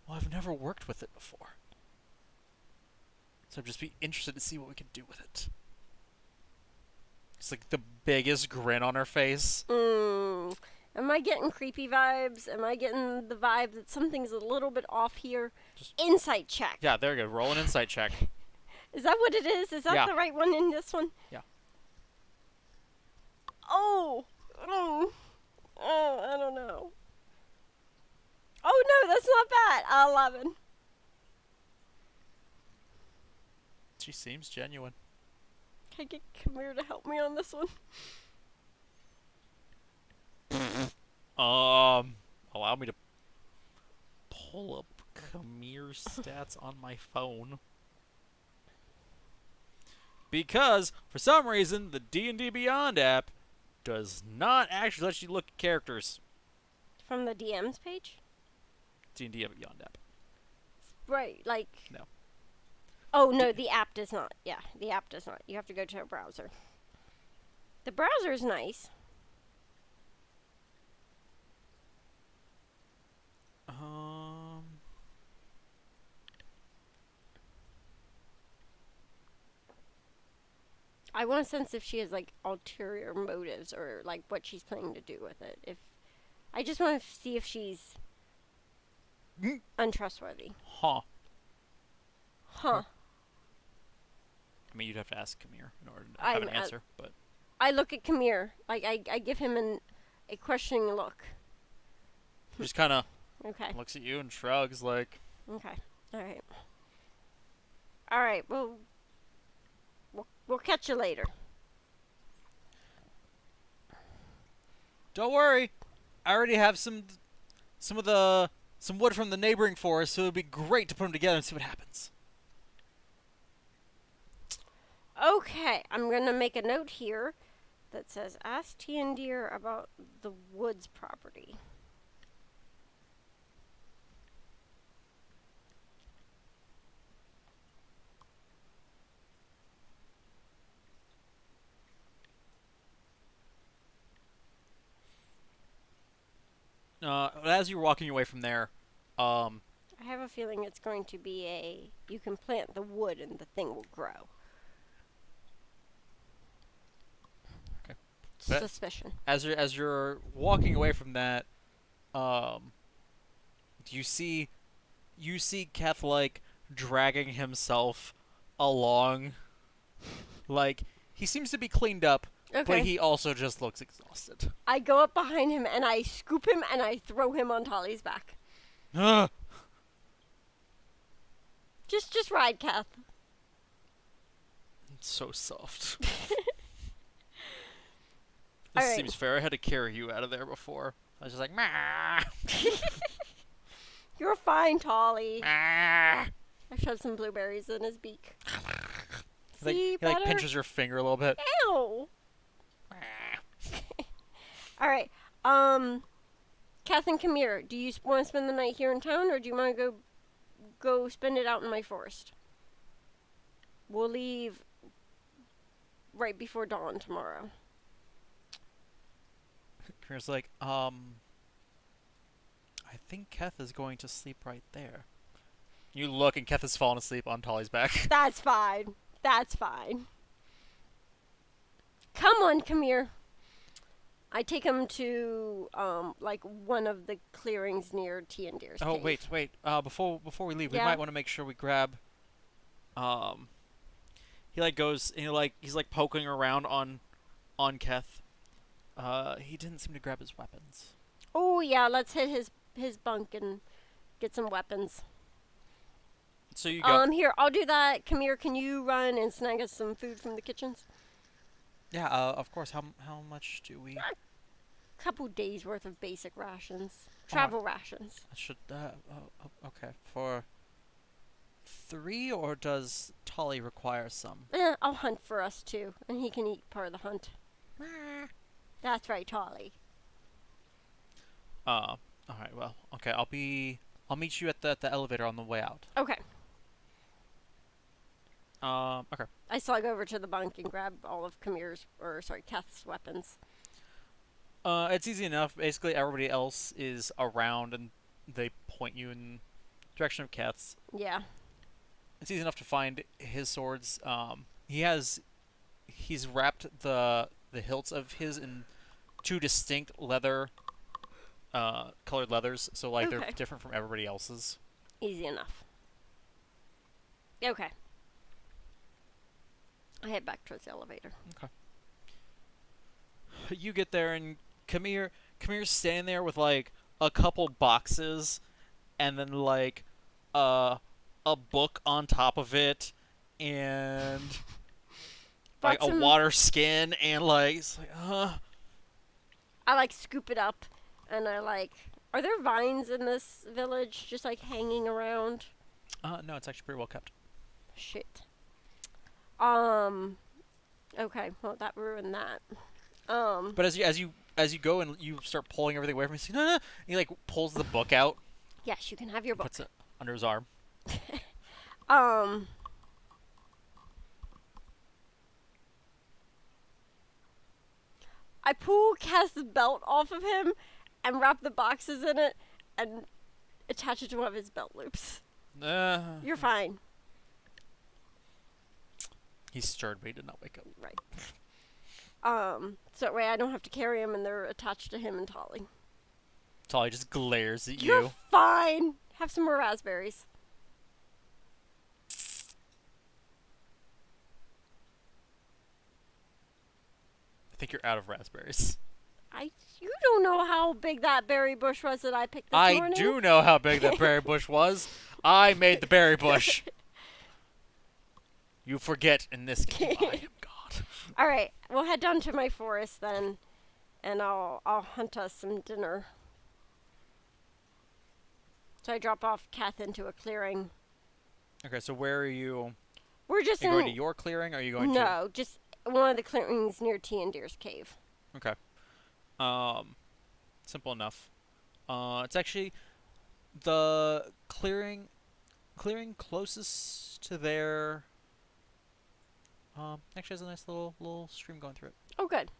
well, I've never worked with it before. So I'd just be interested to see what we could do with it. It's like the biggest grin on her face. Am I getting creepy vibes? Am I getting the vibe that something's a little bit off here? Just- Insight check. Yeah, there you go. Roll an insight check. Is that what it is? Is that Yeah. the right one in this one? Yeah. Oh. I don't know. Oh, no, that's not bad. 11. She seems genuine. Can I get Kamir to help me on this one? Allow me to pull up Kamir's stats on my phone. Because, for some reason, the D&D Beyond app does not actually let you look at characters. From the DM's page? D&D Beyond app. Right, like... No. Oh, no, the app does not. Yeah, the app does not. You have to go to a browser. The browser is nice. I want to sense if she has, like, ulterior motives or, like, what she's planning to do with it. I just want to see if she's untrustworthy. Huh. Huh. I mean, you'd have to ask Kamir in order to I have an know. answer, but... I look at Kamir. Like, I give him a questioning look. He just kind of Okay. looks at you and shrugs, like... Okay. Alright. Alright, well... We'll catch you later. Don't worry. I already have some wood from the neighboring forest, so it would be great to put them together and see what happens. Okay, I'm gonna make a note here that says, ask Tiandir about the woods property. As you're walking away from there, I have a feeling it's going to be you can plant the wood and the thing will grow. Okay. Suspicion. as you're walking away from that, um, you see Keth like dragging himself along. Like he seems to be cleaned up, but Okay. he also just looks exhausted. I go up behind him and I scoop him and I throw him on Tolly's back. Ugh. Just ride, Kath. It's so soft. All This right. seems fair. I had to carry you out of there before. I was just like, "Mah, You're fine, Tolly. mah." I shoved some blueberries in his beak. Like, See, he better? like pinches your finger a little bit. Ew. Mah. All right. Kath and Kamir, do you want to spend the night here in town, or do you want to go spend it out in my forest? We'll leave right before dawn tomorrow. Kamir's like, I think Keth is going to sleep right there. You look, and Keth has fallen asleep on Tolly's back. That's fine. That's fine. Come on, Kamir. I take him to like one of the clearings near T and Deer's Oh, cave. wait. Before we leave, we Yeah? might want to make sure we grab. He like goes and he's like poking around on Keth. He didn't seem to grab his weapons. Oh yeah, let's hit his bunk and get some weapons. So you go. Here, I'll do that. Kamir, can you run and snag us some food from the kitchens? Yeah. Of course. How much do we? Couple days worth of basic rations, travel rations. I should. Okay. For 3, or does Tolly require some? I'll hunt for us too, and he can eat part of the hunt. That's right, Tolly. All right. Well. Okay. I'll meet you at the elevator on the way out. Okay. Okay. I slug over to the bunk and grab all of Kath's weapons. It's easy enough. Basically, everybody else is around, and they point you in the direction of Keth's. Yeah. It's easy enough to find his swords. He's wrapped the hilts of his in 2 distinct leather, colored leathers. So like Okay. they're different from everybody else's. Easy enough. Okay. I head back towards the elevator. You get there, and Kamir's standing there with like a couple boxes, and then like a book on top of it, and like Brought a some- water skin, and like it's like I like scoop it up, and I like. Are there vines in this village just like hanging around? no, it's actually pretty well kept. Shit. Okay. Well, that ruined that. But as you go and you start pulling everything away from him, he's like, no, no, and he like pulls the book out, Yes, you can have your book. puts it under his arm. I pull Cass's belt off of him and wrap the boxes in it and attach it to one of his belt loops. You're fine. He's stirred, but he did not wake up. Right. So that way I don't have to carry him and they're attached to him and Tolly. Tolly just glares at You're you. fine. Have some more raspberries. I think you're out of raspberries. You don't know how big that berry bush was that I picked this I morning. do know how big that berry bush was. I made the berry bush. You forget in this game, I am God. All right, we'll head down to my forest then, and I'll hunt us some dinner. So I drop off Kath into a clearing. Okay, so where are you? We're just Are you in going to your clearing, or are you going to? no, just one of the clearings near T and Deer's cave. Okay. Simple enough. It's actually the clearing closest to their. Actually has a nice little stream going through it. Oh, good.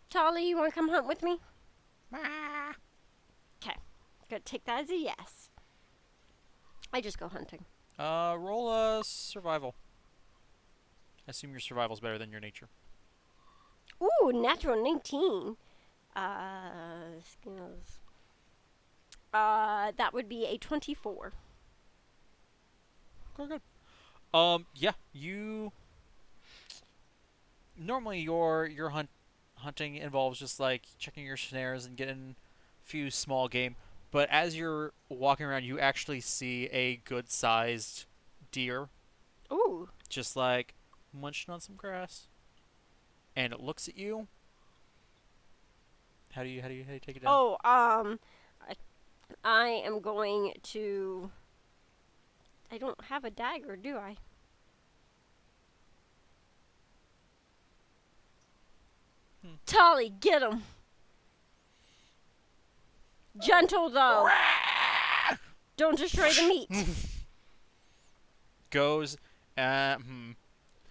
Tolly, you want to come hunt with me? Okay, gonna take that as a yes. I just go hunting. Roll a survival. I assume your survival's better than your nature. Ooh, natural 19. Skills. That would be a 24. Okay, good. Yeah, you normally your hunting involves just like checking your snares and getting a few small game, but as you're walking around, you actually see a good-sized deer Ooh. just like munching on some grass, and it looks at you. How do you take it down? Oh, I am going to. I don't have a dagger, do I? Tolly, get him. Gentle though. Don't destroy the meat. Goes, I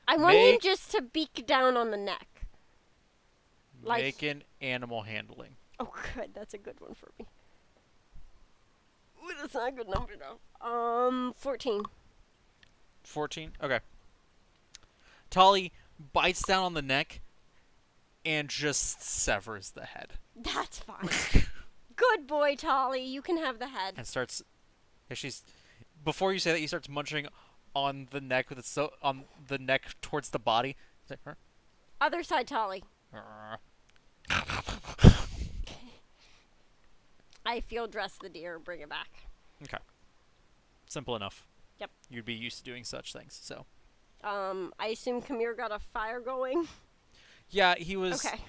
want him Make- just to beak down on the neck. Like- make an animal handling. Oh, good. That's a good one for me. Ooh, that's not a good number though. 14. 14. Okay. Tolly bites down on the neck and just severs the head. That's fine. Good boy, Tolly. You can have the head. And starts. Yeah, she's. Before you say that, he starts munching on the neck with its on the neck towards the body. It's like, "Huh? Other side, Tolly. I field dress the deer and bring it back. Okay. Simple enough. Yep. You'd be used to doing such things, so. I assume Kamir got a fire going. Yeah, he was. Okay.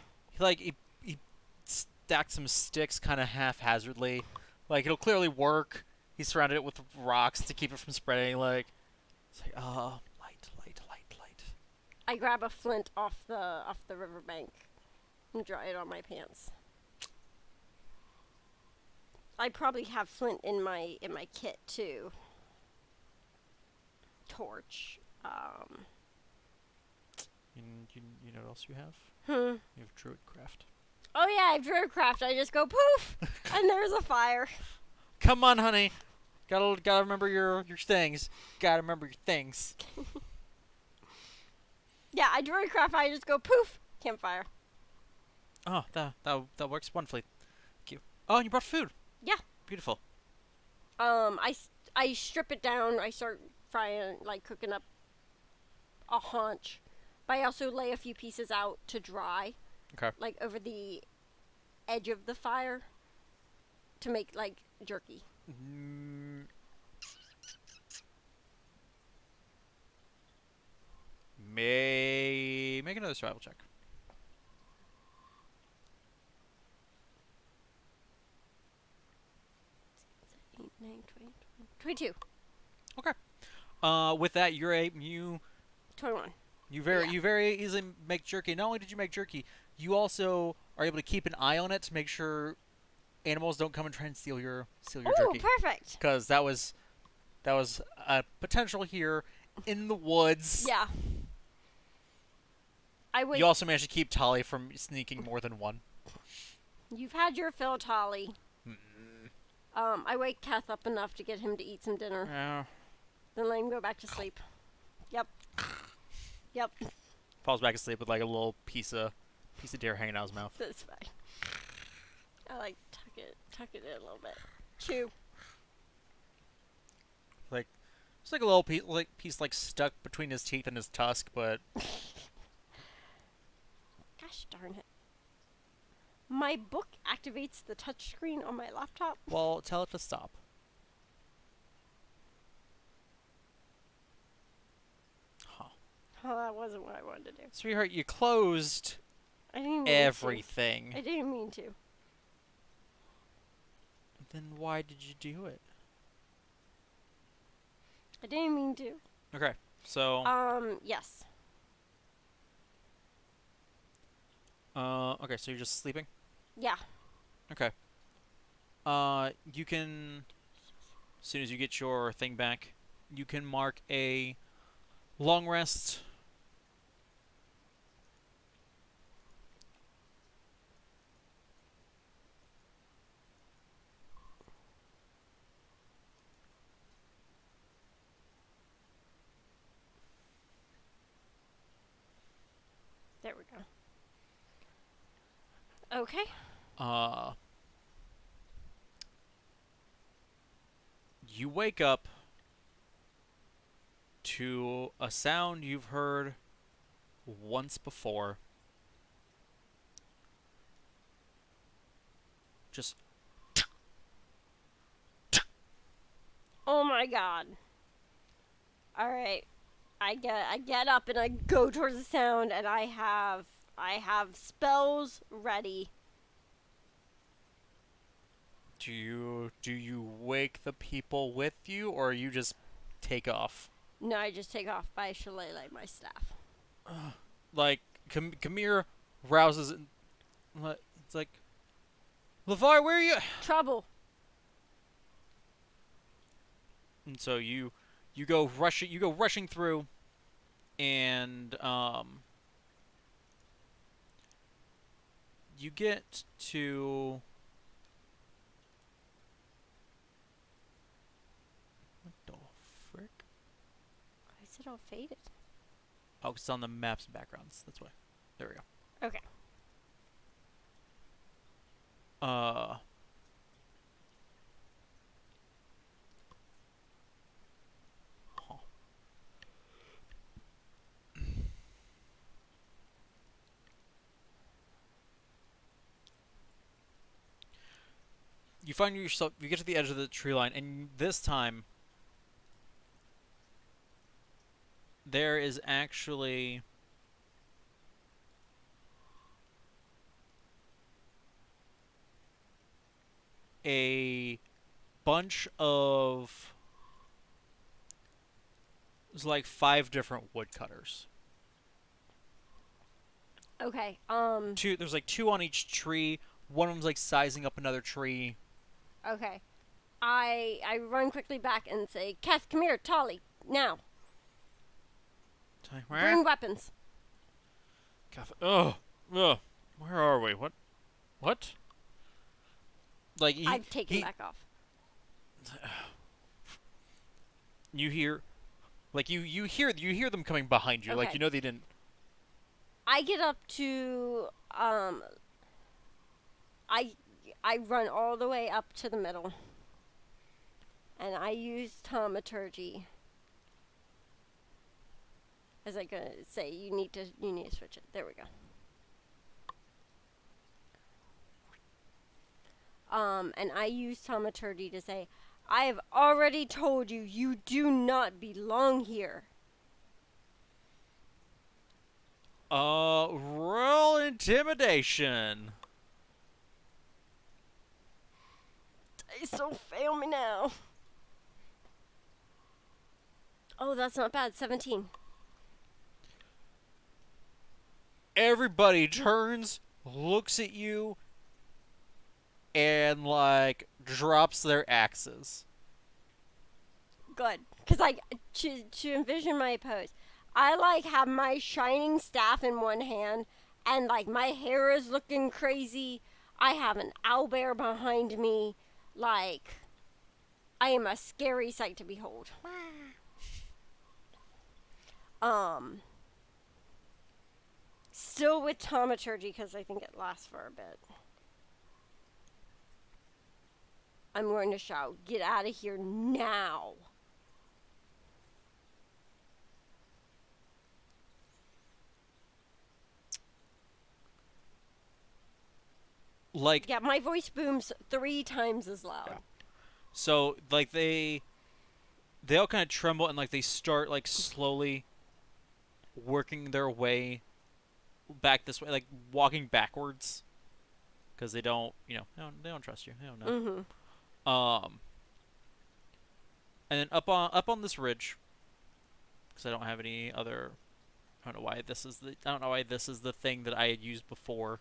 He stacked some sticks kind of haphazardly. Like, it'll clearly work. He surrounded it with rocks to keep it from spreading. Like, it's like, light. I grab a flint off the riverbank and dry it on my pants. I probably have flint in my kit too. Torch. You know what else you have? Hmm. You have Druidcraft. Oh yeah, I have Druidcraft. I just go poof, and there's a fire. Come on, honey. Gotta remember your things. Gotta remember your things. Yeah, I Druidcraft. I just go poof, campfire. Oh, that works wonderfully. Thank you. Oh, and you brought food. Yeah. Beautiful. I strip it down. I start frying, like cooking up a haunch, but I also lay a few pieces out to dry, Okay. like over the edge of the fire, to make like jerky. Make another survival check. 8, 9, 20, 22. With that, you 21. You very Yeah. you very easily make jerky. Not only did you make jerky, you also are able to keep an eye on it to make sure animals don't come and try and steal your Ooh, jerky. perfect. Because that was a potential here in the woods. Yeah. I wait. You also managed to keep Tolly from sneaking more than one. You've had your fill, Tolly. I wake Keth up enough to get him to eat some dinner. Yeah. Then let him go back to sleep. Yep. Yep. Falls back asleep with like a little piece of deer hanging out his mouth. That's fine. I like tuck it in a little bit. Chew. Like it's like a little piece like stuck between his teeth and his tusk, but Gosh darn it. My book activates the touchscreen on my laptop. well, tell it to stop. Huh. Oh, that wasn't what I wanted to do. Sweetheart, you closed I didn't mean everything. to. I didn't mean to. Then why did you do it? I didn't mean to. Okay, so Yes. okay, so you're just sleeping. Yeah. Okay. You can, as soon as you get your thing back, you can mark a long rest. There we go. Okay. Uh, You wake up to a sound you've heard once before. Just Oh my god. Alright. I get up and I go towards the sound and I have spells ready. do you wake the people with you, or you just take off? No, I just take off by shillelagh my staff. Like Kamir rouses. It's like, Levi, where are you? Trouble. And so you go rushing through, and you get to what the frick? I said all faded. Oh, it's on the maps and backgrounds. That's why. There we go. Okay. Uh. Huh. You find yourself. You get to the edge of the tree line, and this time there is actually a bunch of. There's like 5 different woodcutters. Okay. There's like 2 on each tree. One of them's like sizing up another tree. Okay. I run quickly back and say, Keth, come here, Tolly, now. Bring weapons. Oh, where are we? What? Like I've taken back off. You hear, like you hear them coming behind you. Like Okay. you know they didn't. I get up to I run all the way up to the middle. And I use thaumaturgy. As I gonna say, you need to switch it. There we go. And I use thaumaturgy to say, I have already told you, you do not belong here. Roll intimidation. Dice don't fail me now. Oh, that's not bad. 17. Everybody turns, looks at you, and like drops their axes. Good. Because to envision my pose, I like have my shining staff in one hand, and like my hair is looking crazy. I have an owlbear behind me. Like, I am a scary sight to behold. Still with thaumaturgy because I think it lasts for a bit. I'm going to shout, get out of here now. Like Yeah, my voice booms 3 times as loud. Yeah. So like they all kind of tremble, and like they start like slowly working their way back this way, like walking backwards, because they don't, they don't trust you. They don't know. Mm-hmm. And then up on this ridge, because I don't have any other. I don't know why this is the thing that I had used before.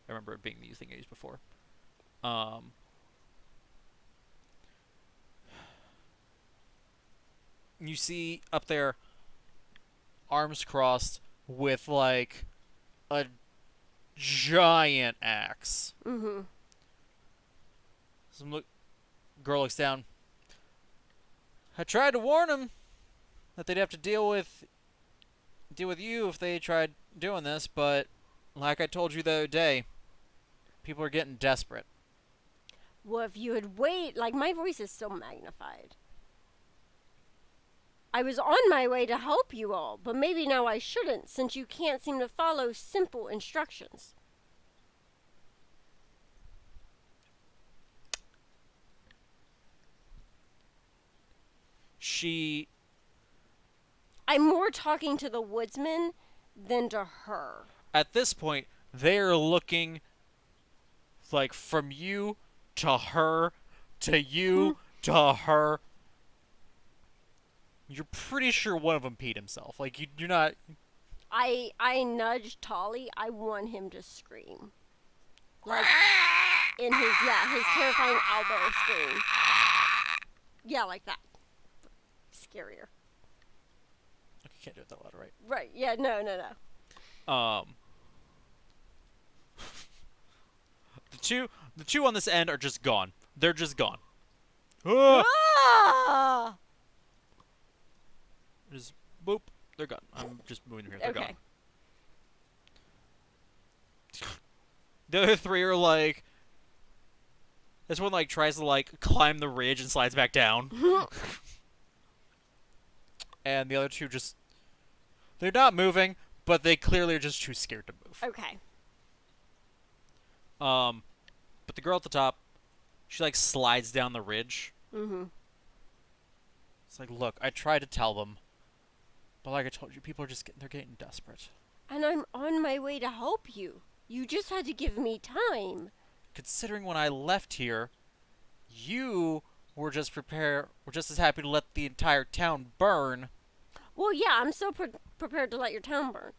I remember it being the thing I used before. You see up there, arms crossed, with like a giant axe. Mm-hmm. Girl looks down. I tried to warn them that they'd have to deal with you if they tried doing this, but like I told you the other day, people are getting desperate. Well, if you had waited, like my voice is still magnified. I was on my way to help you all, but maybe now I shouldn't since you can't seem to follow simple instructions. I'm more talking to the woodsman than to her. At this point, they're looking like from you to her to you to her. You're pretty sure one of them peed himself. Like you're not. I nudged Tolly. I want him to scream. Like in his terrifying elbow scream. Yeah, like that. Scarier. You can't do it that loud, right? Right, yeah, no. The two on this end are just gone. They're just gone. Ah! Ah! Just boop. They're gone. I'm just moving them here. They're Okay. gone. The other three are like. This one like tries to like climb the ridge and slides back down. And the other two just. They're not moving, but they clearly are just too scared to move. Okay. But the girl at the top, she like slides down the ridge. Mm-hmm. It's like, look, I tried to tell them, but like I told you, people are just they're getting desperate. And I'm on my way to help you. You just had to give me time. Considering when I left here, you were just as happy to let the entire town burn. Well, yeah, I'm still prepared to let your town burn.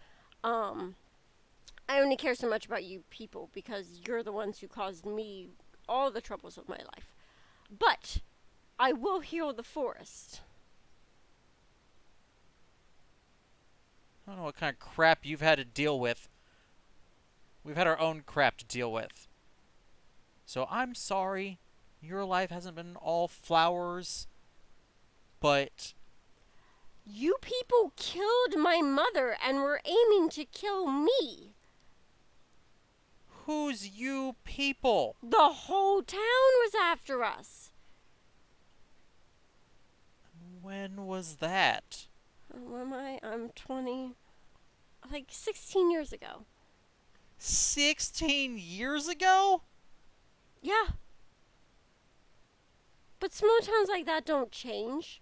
I only care so much about you people because you're the ones who caused me all the troubles of my life. But I will heal the forest. I don't know what kind of crap you've had to deal with. We've had our own crap to deal with. So I'm sorry your life hasn't been all flowers, but You people killed my mother and were aiming to kill me. who's you people? The whole town was after us. When was that? What am I? I'm 20. Like 16 years ago. 16 years ago? Yeah. But small towns like that don't change.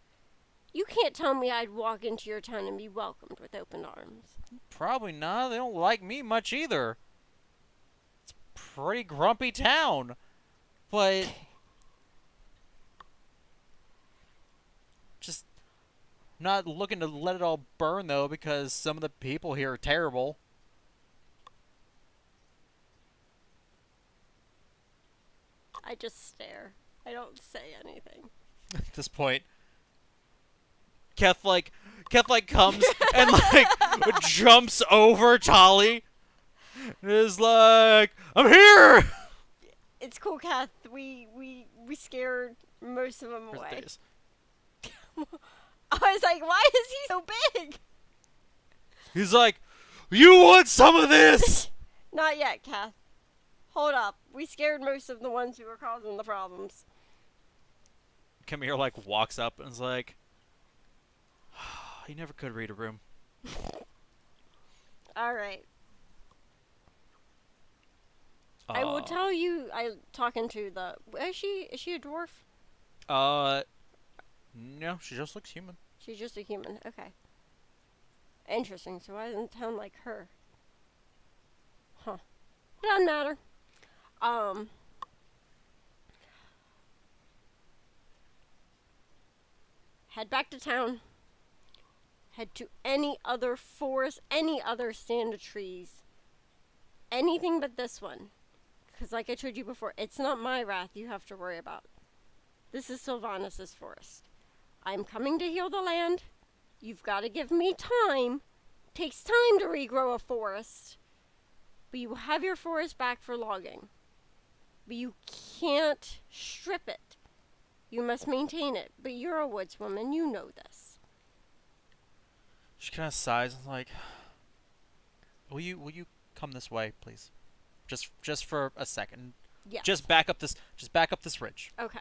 You can't tell me I'd walk into your town and be welcomed with open arms. Probably not. They don't like me much either. It's a pretty grumpy town. But just not looking to let it all burn though because some of the people here are terrible. I just stare. I don't say anything. At this point, Keth like comes and like jumps over Tolly. And is like, I'm here. It's cool, Kath. We scared most of them Where's the away. days? I was like, why is he so big? He's like, you want some of this? Not yet, Kath. Hold up. We scared most of the ones who were causing the problems. Camille like walks up and is like, you never could read a room. All right. I will tell you. I talking to the. Is she a dwarf? No, she just looks human. She's just a human. Okay. Interesting. So why doesn't town like her? Huh. Doesn't matter. Head back to town. Head to any other forest, any other stand of trees. Anything but this one. Because like I told you before, it's not my wrath you have to worry about. This is Sylvanas' forest. I'm coming to heal the land. You've got to give me time. Takes time to regrow a forest. But you have your forest back for logging. But you can't strip it. You must maintain it. But you're a woodswoman, you know this. She kind of sighs and is like, will you come this way, please? Just for a second. Yes. Just back up this ridge. Okay.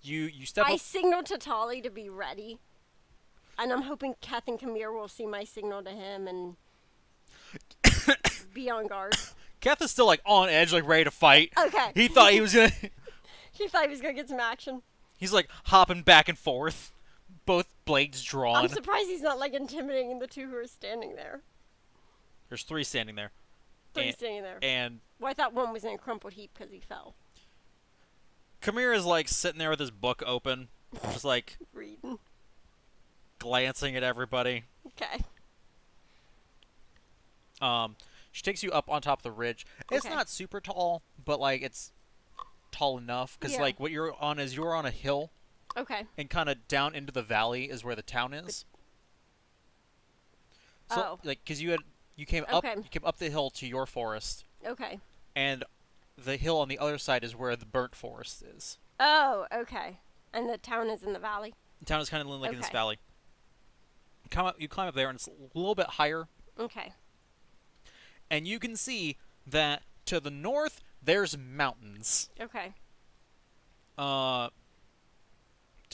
You step I up. signal to Tolly to be ready. And I'm hoping Kath and Kamir will see my signal to him and be on guard. Keth is still like on edge, like ready to fight. Okay. He thought he was gonna. He thought he was going to get some action. He's like hopping back and forth, both blades drawn. I'm surprised he's not like intimidating the two who are standing there. There's 3 standing there. Three And- standing there. And Well, I thought one was in a crumpled heap because he fell. Kamir is like sitting there with his book open, just like Reading. glancing at everybody. Okay. She takes you up on top of the ridge. It's Okay. not super tall, but like it's tall enough because Yeah. like what you're on is you're on a hill, Okay. and kind of down into the valley is where the town is. So Oh. like because you came Okay. up the hill to your forest, Okay. and the hill on the other side is where the burnt forest is. Oh, okay. And the town is in the valley? The town is kind of like in this Okay. valley. You climb up there, and it's a little bit higher, Okay. and you can see that to the north there's mountains. Okay. To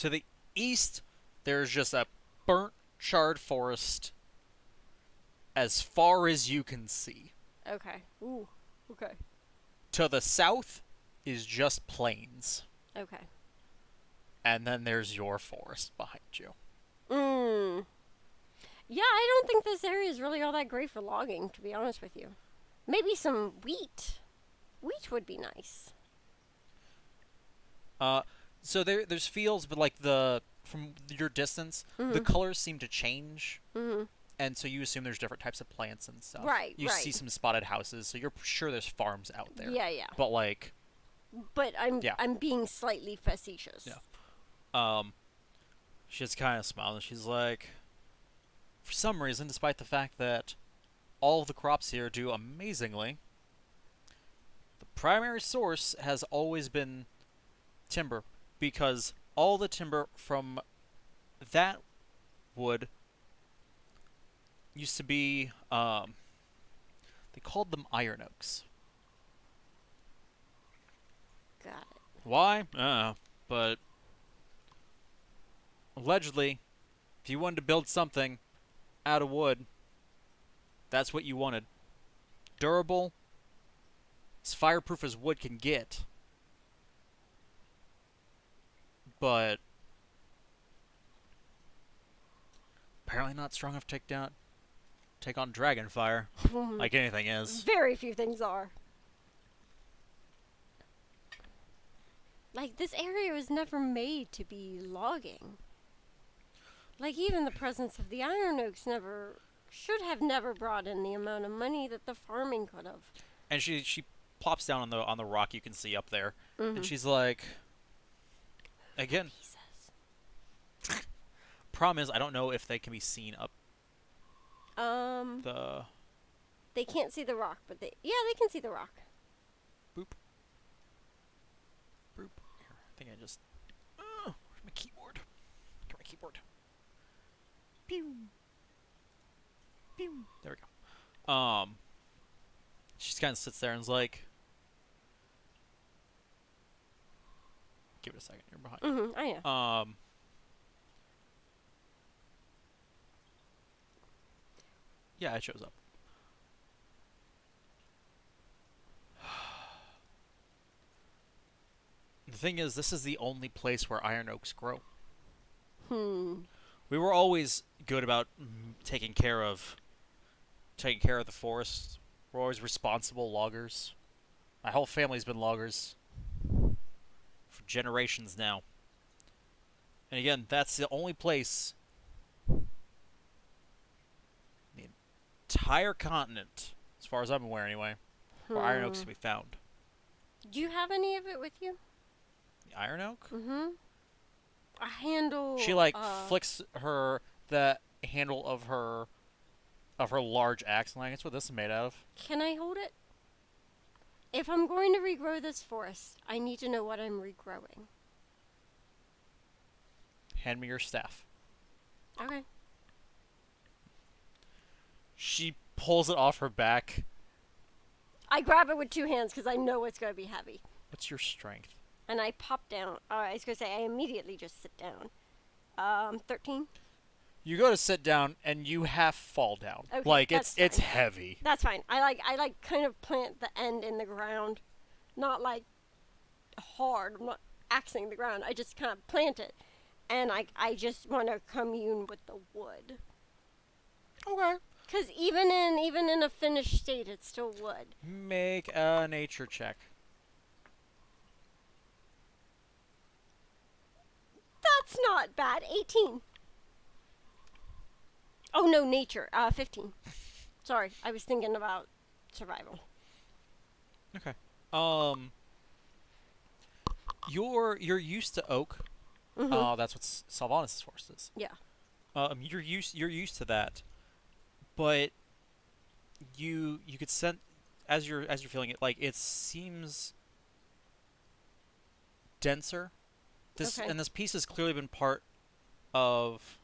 the east there's just a burnt, charred forest as far as you can see. Okay. Ooh. Okay. To the south is just plains, Okay. and then there's your forest behind you. Yeah, I don't think this area is really all that great for logging, to be honest with you. Maybe some wheat. Wheat would be nice. So there's fields, but like from your distance, the colors seem to change, and so you assume there's different types of plants and stuff. Right, You right. see some spotted houses, so you're sure there's farms out there. Yeah, yeah. But like, But I'm Yeah. I'm being slightly facetious. Yeah. She just kind of smiles, and she's like, for some reason, despite the fact that all of the crops here do amazingly, the primary source has always been timber, because all the timber from that wood used to be, they called them iron oaks. Got it. Why? I don't know. But allegedly, if you wanted to build something out of wood, that's what you wanted. Durable, as fireproof as wood can get. But apparently not strong enough to take on dragon fire, like anything is. Very few things are. Like, this area was never made to be logging. Like, even the presence of the iron oaks should have never brought in the amount of money that the farming could have. And she plops down on the rock you can see up there, Mm-hmm. and she's like, again, Jesus. problem is I don't know if they can be seen up the They can't see the rock, but they can see the rock. boop. Here, I think I just. Where's my keyboard? Get my keyboard. Pew. Pew. There we go. She just kind of sits there and is like. Give it a second. You're behind. Mm-hmm. I know. Yeah, it shows up. The thing is, this is the only place where iron oaks grow. We were always good about taking care of the forest. We're always responsible loggers. My whole family's been loggers for generations now. And again, that's the only place in the entire continent, as far as I'm aware anyway, where iron oaks can be found. Do you have any of it with you? The iron oak? Mm-hmm. A handle. She like flicks the handle of her large axe, and like, that's what this is made out of. Can I hold it? If I'm going to regrow this forest, I need to know what I'm regrowing. Hand me your staff. Okay. She pulls it off her back, I grab it with 2 hands because I know it's going to be heavy. What's your strength? And I pop down. I was going to say, I immediately just sit down. 13. You go to sit down and you half fall down. Okay, Like that's it's fine. heavy. That's fine. I like kind of plant the end in the ground. Not like hard. I'm not axing the ground. I just kind of plant it. And I just want to commune with the wood. Okay. Because even in a finished state, it's still wood. Make a nature check. That's not bad. 18. Oh no, nature. 15. Sorry, I was thinking about survival. Okay. You're used to oak. Mhm. That's what Sylvanas' forest is. Yeah. You're used to that, but you could sense as you're feeling it, like it seems denser. This Okay. and this piece has clearly been part of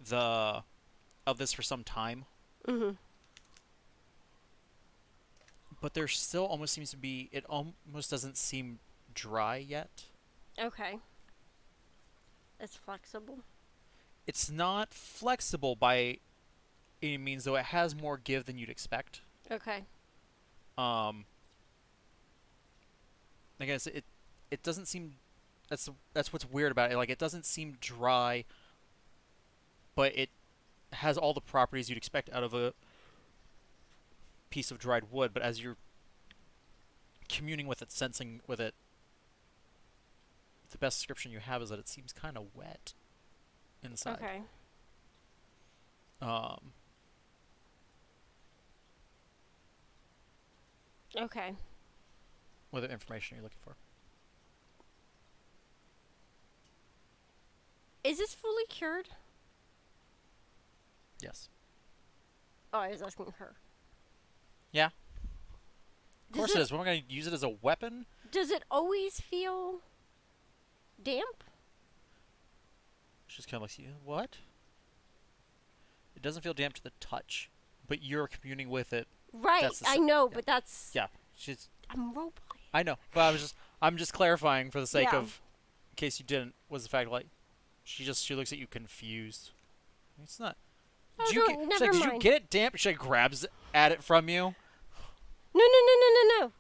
the of this for some time, Mhm. but there still almost seems to be, it almost doesn't seem dry yet. Okay. It's flexible. It's not flexible by any means, though it has more give than you'd expect. Okay. I guess it doesn't seem, that's what's weird about it. Like it doesn't seem dry, but it has all the properties you'd expect out of a piece of dried wood. But as you're communing with it, sensing with it, the best description you have is that it seems kind of wet inside. Okay. Um, Okay. what other information are you looking for? Is this fully cured? Yes. Oh, I was asking her. Yeah. Of Does course it is. We're going to use it as a weapon. Does it always feel damp? She's kind of like, what? It doesn't feel damp to the touch, but you're communing with it. Right. That's the I se- know, yeah. but that's. Yeah, she's. I'm role playing. I know, but I'm just clarifying for the sake Yeah. of, in case you didn't, was the fact like, she looks at you confused. It's not. Oh, Did you no, she's never like, did you mind. get it damp? She like grabs at it from you. No.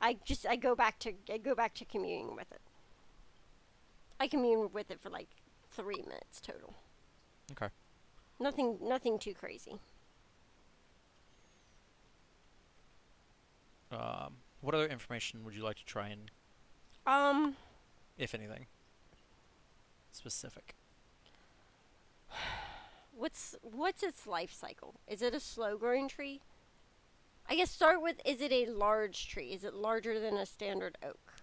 I go back to communing with it. I commune with it for like 3 minutes total. Okay. Nothing too crazy. What other information would you like to try and, if anything, specific? What's its life cycle? Is it a slow growing tree? I guess start with, is it a large tree? Is it larger than a standard oak?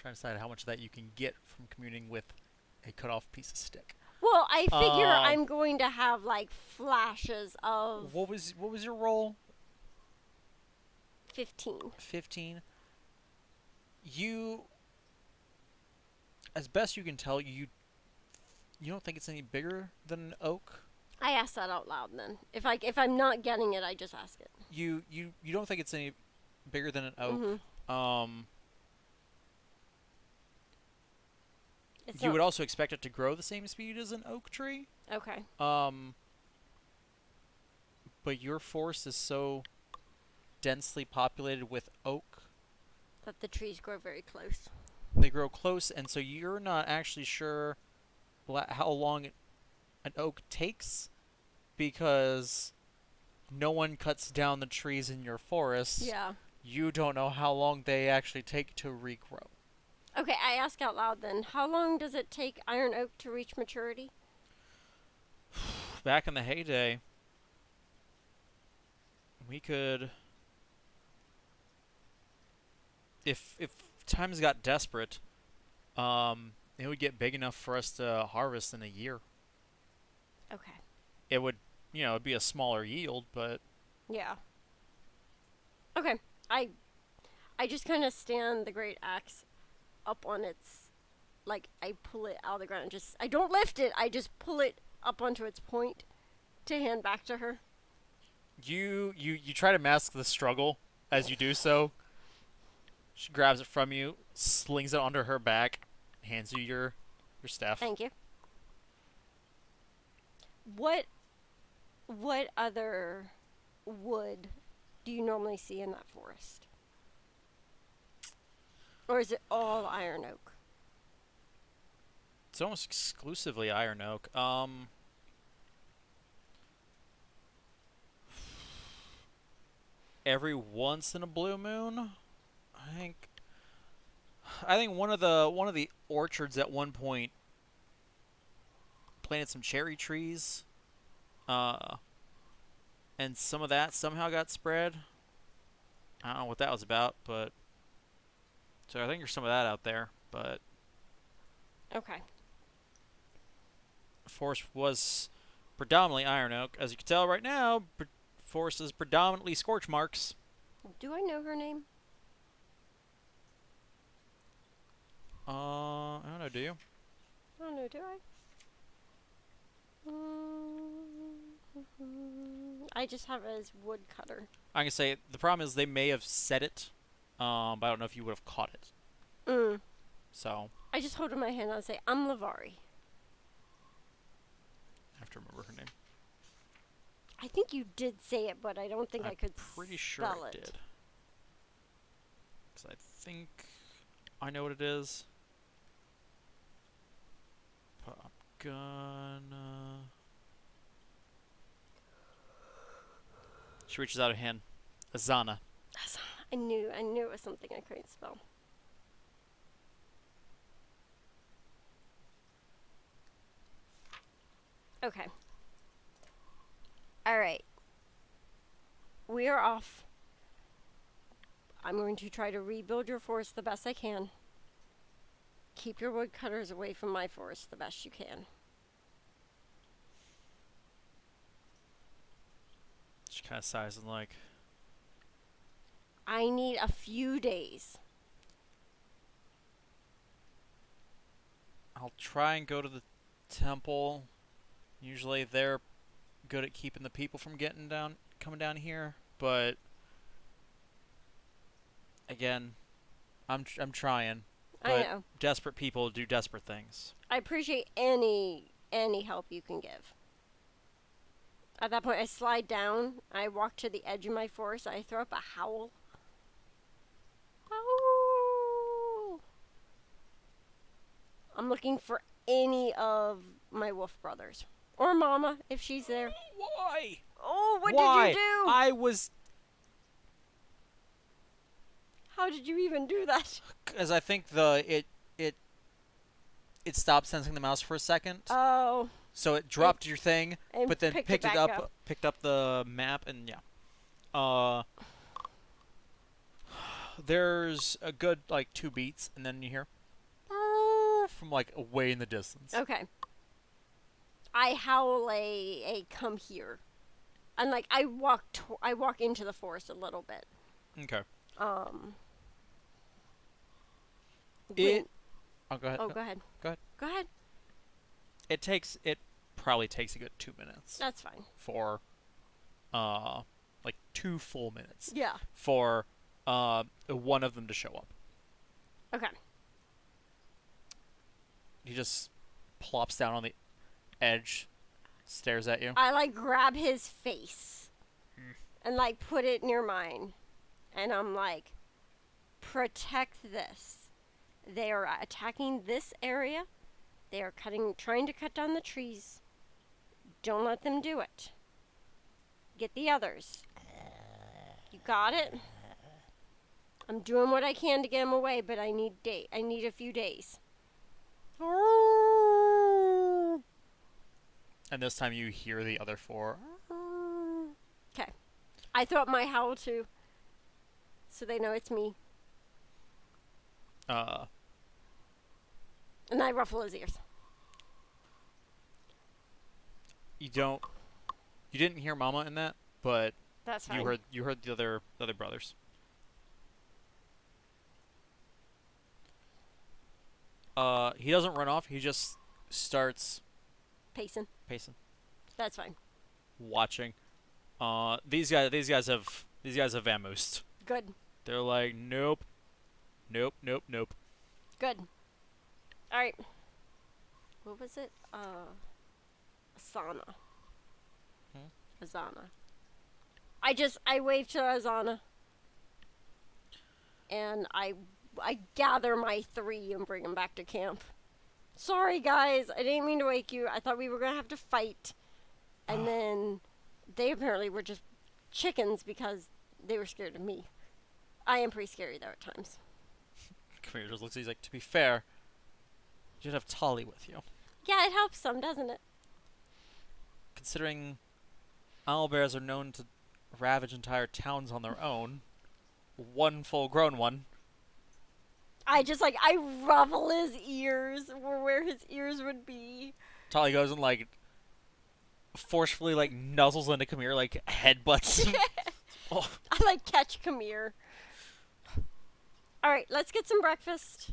Trying to decide how much of that you can get from communing with a cut off piece of stick. Well, I figure Um, I'm going to have like flashes of What was your roll? 15. 15. You, as best you can tell, you don't think it's any bigger than an oak. I ask that out loud then. If I'm not getting it, I just ask it. You don't think it's any bigger than an oak. Mhm. It's You not- would also expect it to grow the same speed as an oak tree. Okay. But your forest is so densely populated with oak. That the trees grow very close. They grow close, and so you're not actually sure how long an oak takes, because no one cuts down the trees in your forest. Yeah. You don't know how long they actually take to regrow. Okay, I ask out loud then. How long does it take iron oak to reach maturity? Back in the heyday, we could, if times got desperate, it would get big enough for us to harvest in a year. Okay. It would, it'd be a smaller yield, but Yeah. Okay. I just kind of stand the great axe up on its, like, I pull it out of the ground. I don't lift it. I just pull it up onto its point to hand back to her. You try to mask the struggle as you do so. She grabs it from you, slings it onto her back, hands you your staff. Thank you. What other wood do you normally see in that forest? Or is it all iron oak? It's almost exclusively iron oak. Every once in a blue moon, I think one of the orchards at one point planted some cherry trees. And some of that somehow got spread. I don't know what that was about, but so I think there's some of that out there, but Okay. the forest was predominantly iron oak. As you can tell right now, forest is predominantly scorch marks. Do I know her name? I don't know, do you? I don't know, do I? I just have it as woodcutter. I can say the problem is they may have said it, but I don't know if you would have caught it. So I just hold it in my hand and I say, I'm Lavari. I have to remember her name. I think you did say it, but I don't think I could Pretty sure spell I it. did. Because I think I know what it is. But I'm gonna. She reaches out her hand. Azana. I knew it was something I couldn't spell. Okay. Alright. We are off. I'm going to try to rebuild your forest the best I can. Keep your woodcutters away from my forest the best you can. She kind of sighs and like, I need a few days. I'll try and go to the temple. Usually they're good at keeping the people from coming down here, but again, I'm trying. I But know. desperate people do desperate things. I appreciate any help you can give. At that point, I slide down. I walk to the edge of my forest. I throw up a howl. Howl! I'm looking for any of my wolf brothers. Or Mama, if she's there. Why? Oh, what Why? did you do? I was, How did you even do that? because I think it stopped sensing the mouse for a second, Oh, so it dropped your thing, and but then picked picked it it back up, up. picked up the map, and yeah. There's a good like 2 beats, and then you hear from like way in the distance. okay. I howl a come here. And like I walk into the forest a little bit. Okay. Um. It. Oh, go ahead. Oh, No, go ahead. Go ahead. Go ahead. It probably takes a good 2 minutes That's fine. for, like 2 full minutes Yeah. for one of them to show up. Okay. He just plops down on the edge, stares at you. I like grab his face and like put it near mine, and I'm like, protect this. They are attacking this area. They are trying to cut down the trees. Don't let them do it. Get the others. You got it? I'm doing what I can to get them away, but I need a few days. And this time you hear the other 4. Okay. I throw up my howl too, so they know it's me, and I ruffle his ears. You didn't hear Mama in that, but That's fine. you heard the other brothers. He doesn't run off. He just starts Pacing. pacing. That's fine. watching. These guys have vamoosed. Good. They're like, nope, nope, nope, nope. Good. All right. What was it? Asana. Azana. I wave to Azana. And I gather my 3 and bring them back to camp. Sorry, guys. I didn't mean to wake you. I thought we were going to have to fight. And then they apparently were just chickens because they were scared of me. I am pretty scary, though, at times. Camille just looks. He's like, to be fair, you should have Tolly with you. Yeah, it helps some, doesn't it? Considering owlbears are known to ravage entire towns on their own, one full-grown one. I ruffle his ears or where his ears would be. Tolly goes and like forcefully like nuzzles into Camille, like headbutts him. Oh. I catch Kamir. Alright, let's get some breakfast.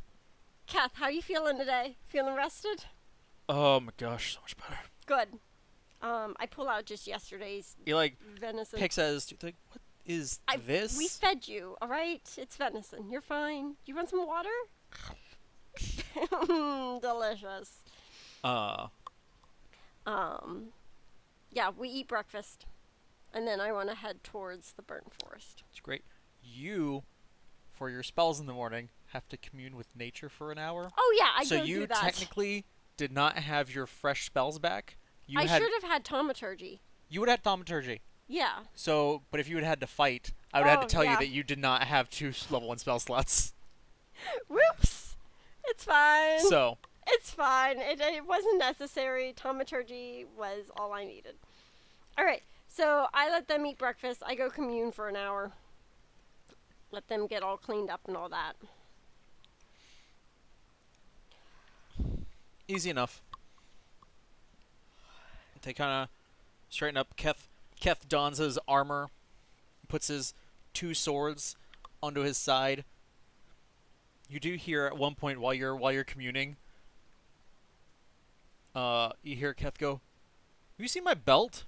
Kath, how you feeling today? Feeling rested? Oh my gosh, so much better. Good. I pull out just yesterday's He like venison. picks at his tooth, like, what is this? We fed you, alright? It's venison. You're fine. You want some water? Delicious. Yeah, we eat breakfast. And then I want to head towards the burnt forest. It's great. You, for your spells in the morning, have to commune with nature for an hour. Oh yeah, I so go you do that. technically did not have your fresh spells back. I should have had taumaturgy. You would have thaumaturgy. Yeah. So, but if you had had to fight, I would have Oh, to tell you yeah. that you did not have 2 level 1 spell slots. Whoops. It's fine. So, It's fine. It wasn't necessary. Taumaturgy was all I needed. All right. So I let them eat breakfast. I go commune for an hour. Let them get all cleaned up and all that. easy enough. They kind of straighten up. Keth dons his armor, puts his 2 swords onto his side. You do hear at one point while you're communing, you hear Keth go, "Have you seen my belt?"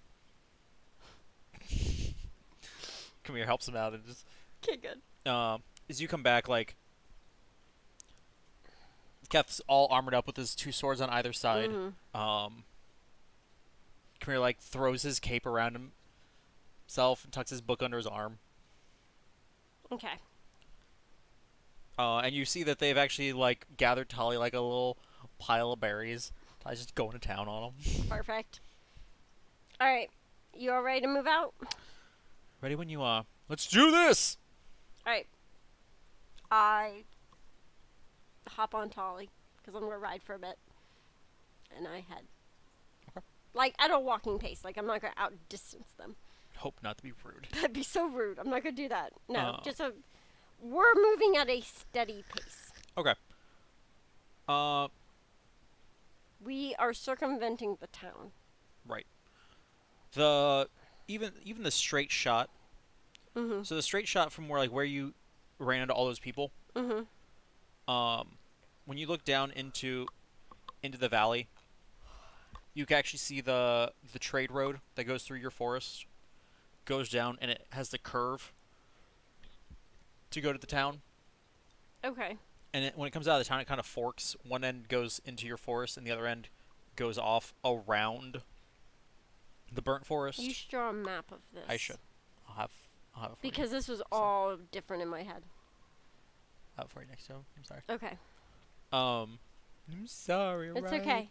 Come here, helps him out, and just Okay, good. as you come back, like Keth's all armored up with his 2 swords on either side. Come here, like throws his cape around himself and tucks his book under his arm. Okay. And you see that they've actually like gathered Tolly like a little pile of berries. Tolly's just going to town on them. Perfect. All right. You all ready to move out? Ready when you are. Let's do this! All right. I hop on Tolly because I'm going to ride for a bit. And I head. Okay. Like, at a walking pace. Like, I'm not going to outdistance them. Hope not to be rude. That'd be so rude. I'm not going to do that. No, Oh. just we're moving at a steady pace. Okay. We are circumventing the town. Right. Even the straight shot. Mm-hmm. So the straight shot from where you ran into all those people. Mm-hmm. When you look down into the valley, you can actually see the trade road that goes through your forest. Goes down and it has the curve to go to the town. Okay. And when it comes out of the town, it kind of forks. One end goes into your forest, and the other end goes off around the burnt forest. You should draw a map of this. I should. I'll have it for you. Because this was all different in my head. I'll have it for you next time. I'm sorry. Okay. I'm sorry. It's right? okay.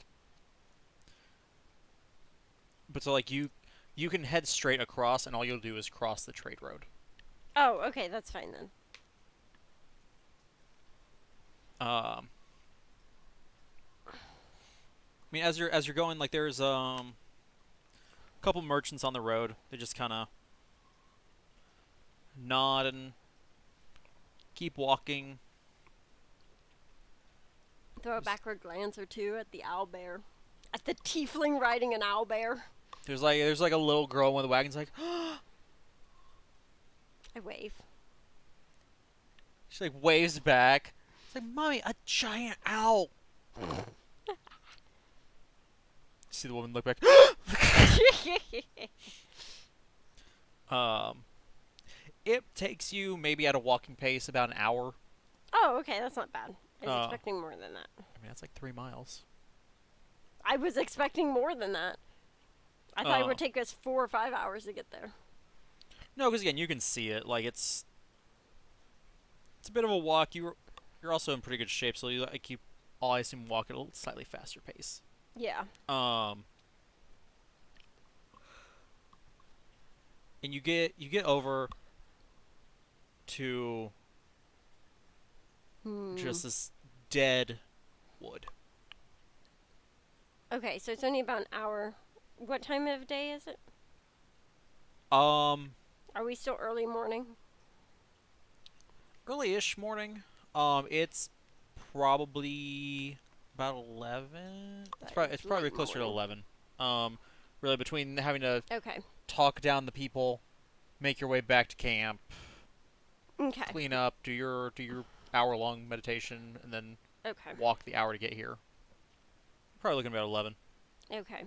But so like you can head straight across, and all you'll do is cross the trade road. Oh, okay. That's fine then. I mean, as you're going, like there's a couple merchants on the road. They just kind of nod and keep walking. Throw a backward glance or two at the owl bear. At the tiefling riding an owl bear. There's like a little girl in one of the wagons, like I wave. she like waves back. It's like, "Mommy, a giant owl." See the woman look back. Um, it takes you maybe at a walking pace about an hour. Oh, okay, that's not bad. I was Uh, expecting more than that. I mean, that's like 3 miles. I was expecting more than that. I thought it Oh. would take us 4 or 5 hours to get there. No, because again, you can see it. Like it's a bit of a walk. You're also in pretty good shape, so you like keep. I assume walk at a little slightly faster pace. Yeah. And you get over to just this dead wood. Okay, so it's only about an hour. What time of day is it? Um, Are we still early morning? Early-ish morning. It's probably about 11. That It's is probably late closer to morning. 11. Really between having to Okay. talk down the people, make your way back to camp, Okay. clean up, do your hour-long meditation, and then Okay. walk the hour to get here. Probably looking about 11. Okay.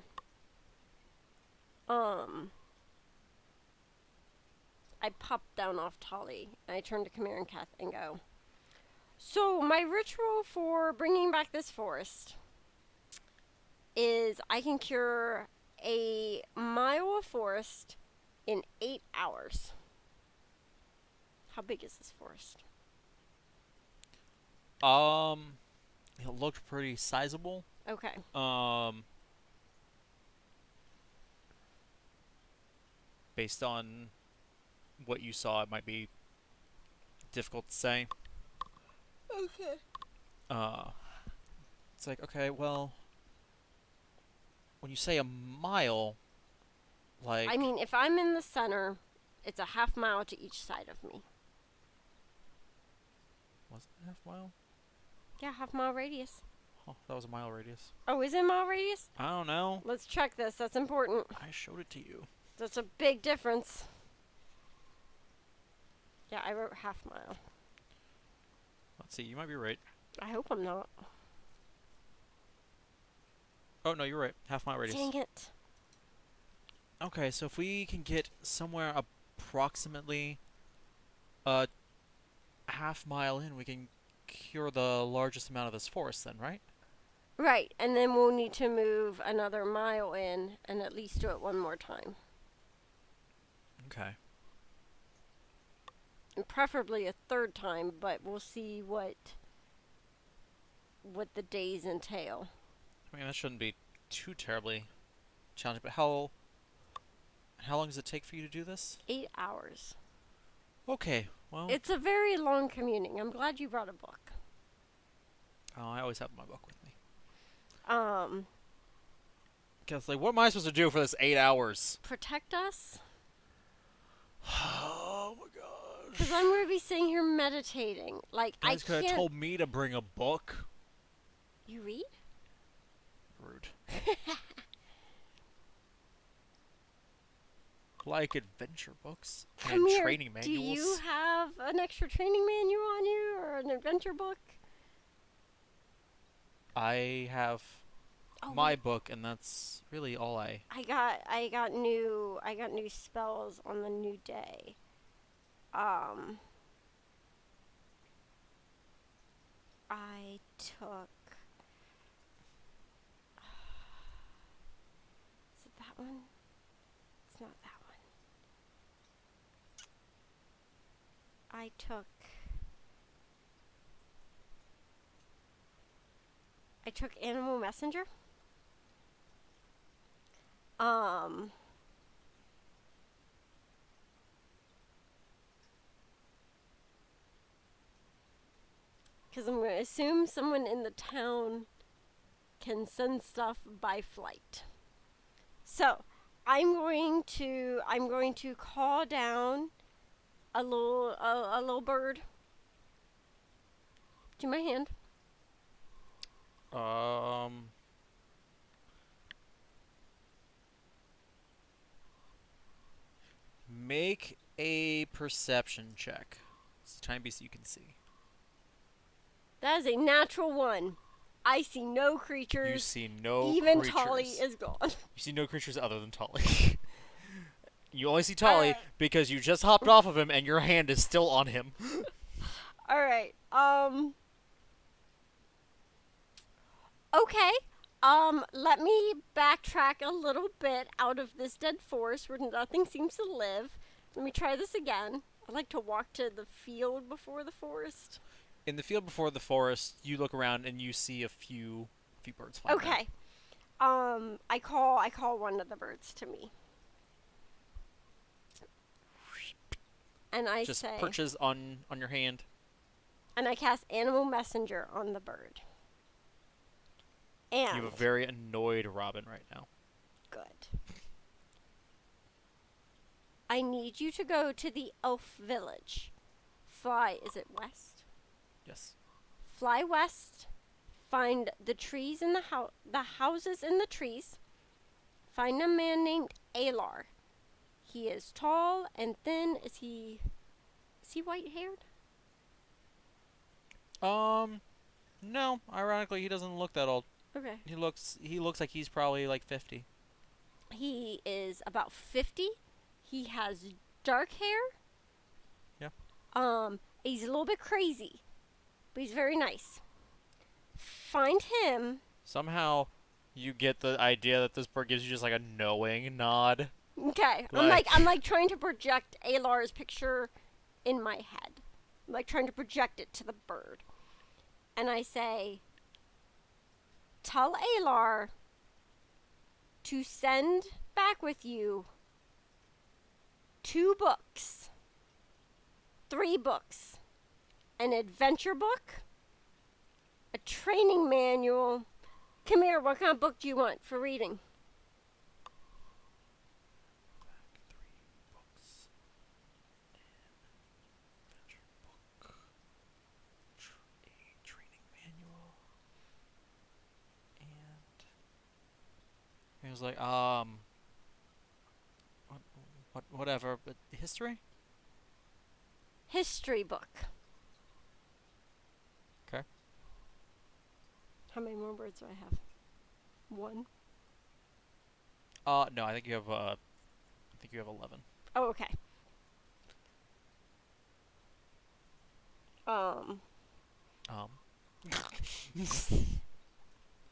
I popped down off Tolly, and I turned to Kamir and Kath and go, so my ritual for bringing back this forest is I can cure a mile of forest in 8 hours. How big is this forest? It looked pretty sizable. Okay. Based on what you saw, it might be difficult to say. Okay. It's like, okay, well, when you say a mile, like, I mean, if I'm in the center, it's a half mile to each side of me. was it a half mile? Yeah, half mile radius. Oh, that was a mile radius. Oh, is it mile radius? I don't know. Let's check this. That's important. I showed it to you. That's a big difference. Yeah, I wrote half mile. Let's see, you might be right. I hope I'm not. Oh, no, you're right. Half mile radius. Dang it. Okay, so if we can get somewhere approximately a half mile in, we can cure the largest amount of this forest then, right? Right, and then we'll need to move another mile in and at least do it one more time. Okay. And preferably a third time, but we'll see what the days entail. I mean, that shouldn't be too terribly challenging, but how long does it take for you to do this? 8 hours. Okay, well, It's a very long commuting. I'm glad you brought a book. I always have my book with me. Cause like, what am I supposed to do for this 8 hours? Protect us? Oh my gosh. Because I'm going to be sitting here meditating. Like, You guys I could can't... have told me to bring a book. You read? Rude. Like adventure books and Come here. training manuals. Do you have an extra training manual on you or an adventure book? I have Oh, my book, and that's really all I. I got new spells on the new day. I took. Is it that one? It's not that one. I took Animal Messenger. Because I'm going to assume someone in the town can send stuff by flight. So, I'm going to call down a little bird to my hand. Make a perception check. It's a tiny beast you can see. That is a natural one. I see no You creatures. see no Even creatures. Tolly is gone. You see no creatures other than Tolly. You only see Tolly Alright. because you just hopped off of him and your hand is still on him. Alright. Okay. Let me backtrack a little bit out of this dead forest where nothing seems to live. Let me try this again. I like to walk to the field before the forest. In the field before the forest, you look around and you see a few birds flying around. Okay. I call one of the birds to me. And I Just say, perches on your hand. and I cast Animal Messenger on the bird. And You have a very annoyed Robin right now. good. I need you to go to the elf village. Fly, is it west? Yes. Fly west. Find the trees in the houses in the trees. Find a man named Alar. He is tall and thin. Is he white-haired? No. Ironically, he doesn't look that old. Okay. He looks like he's probably like 50. He is about 50. He has dark hair. Yeah. He's a little bit crazy, but he's very nice. Find him. Somehow, you get the idea that this bird gives you just like a knowing nod. Okay. Like- I'm like trying to project Alar's picture in my head. I'm like trying to project it to the bird. And I say, tell Alar to send back with you 2 books, 3 books, an adventure book, a training manual. Come here, what kind of book do you want for reading? Books. Adventure book. A training manual. And he was like, whatever, but history? History book. Okay. How many more words do I have? 1. No, I think you have 11. Oh, okay.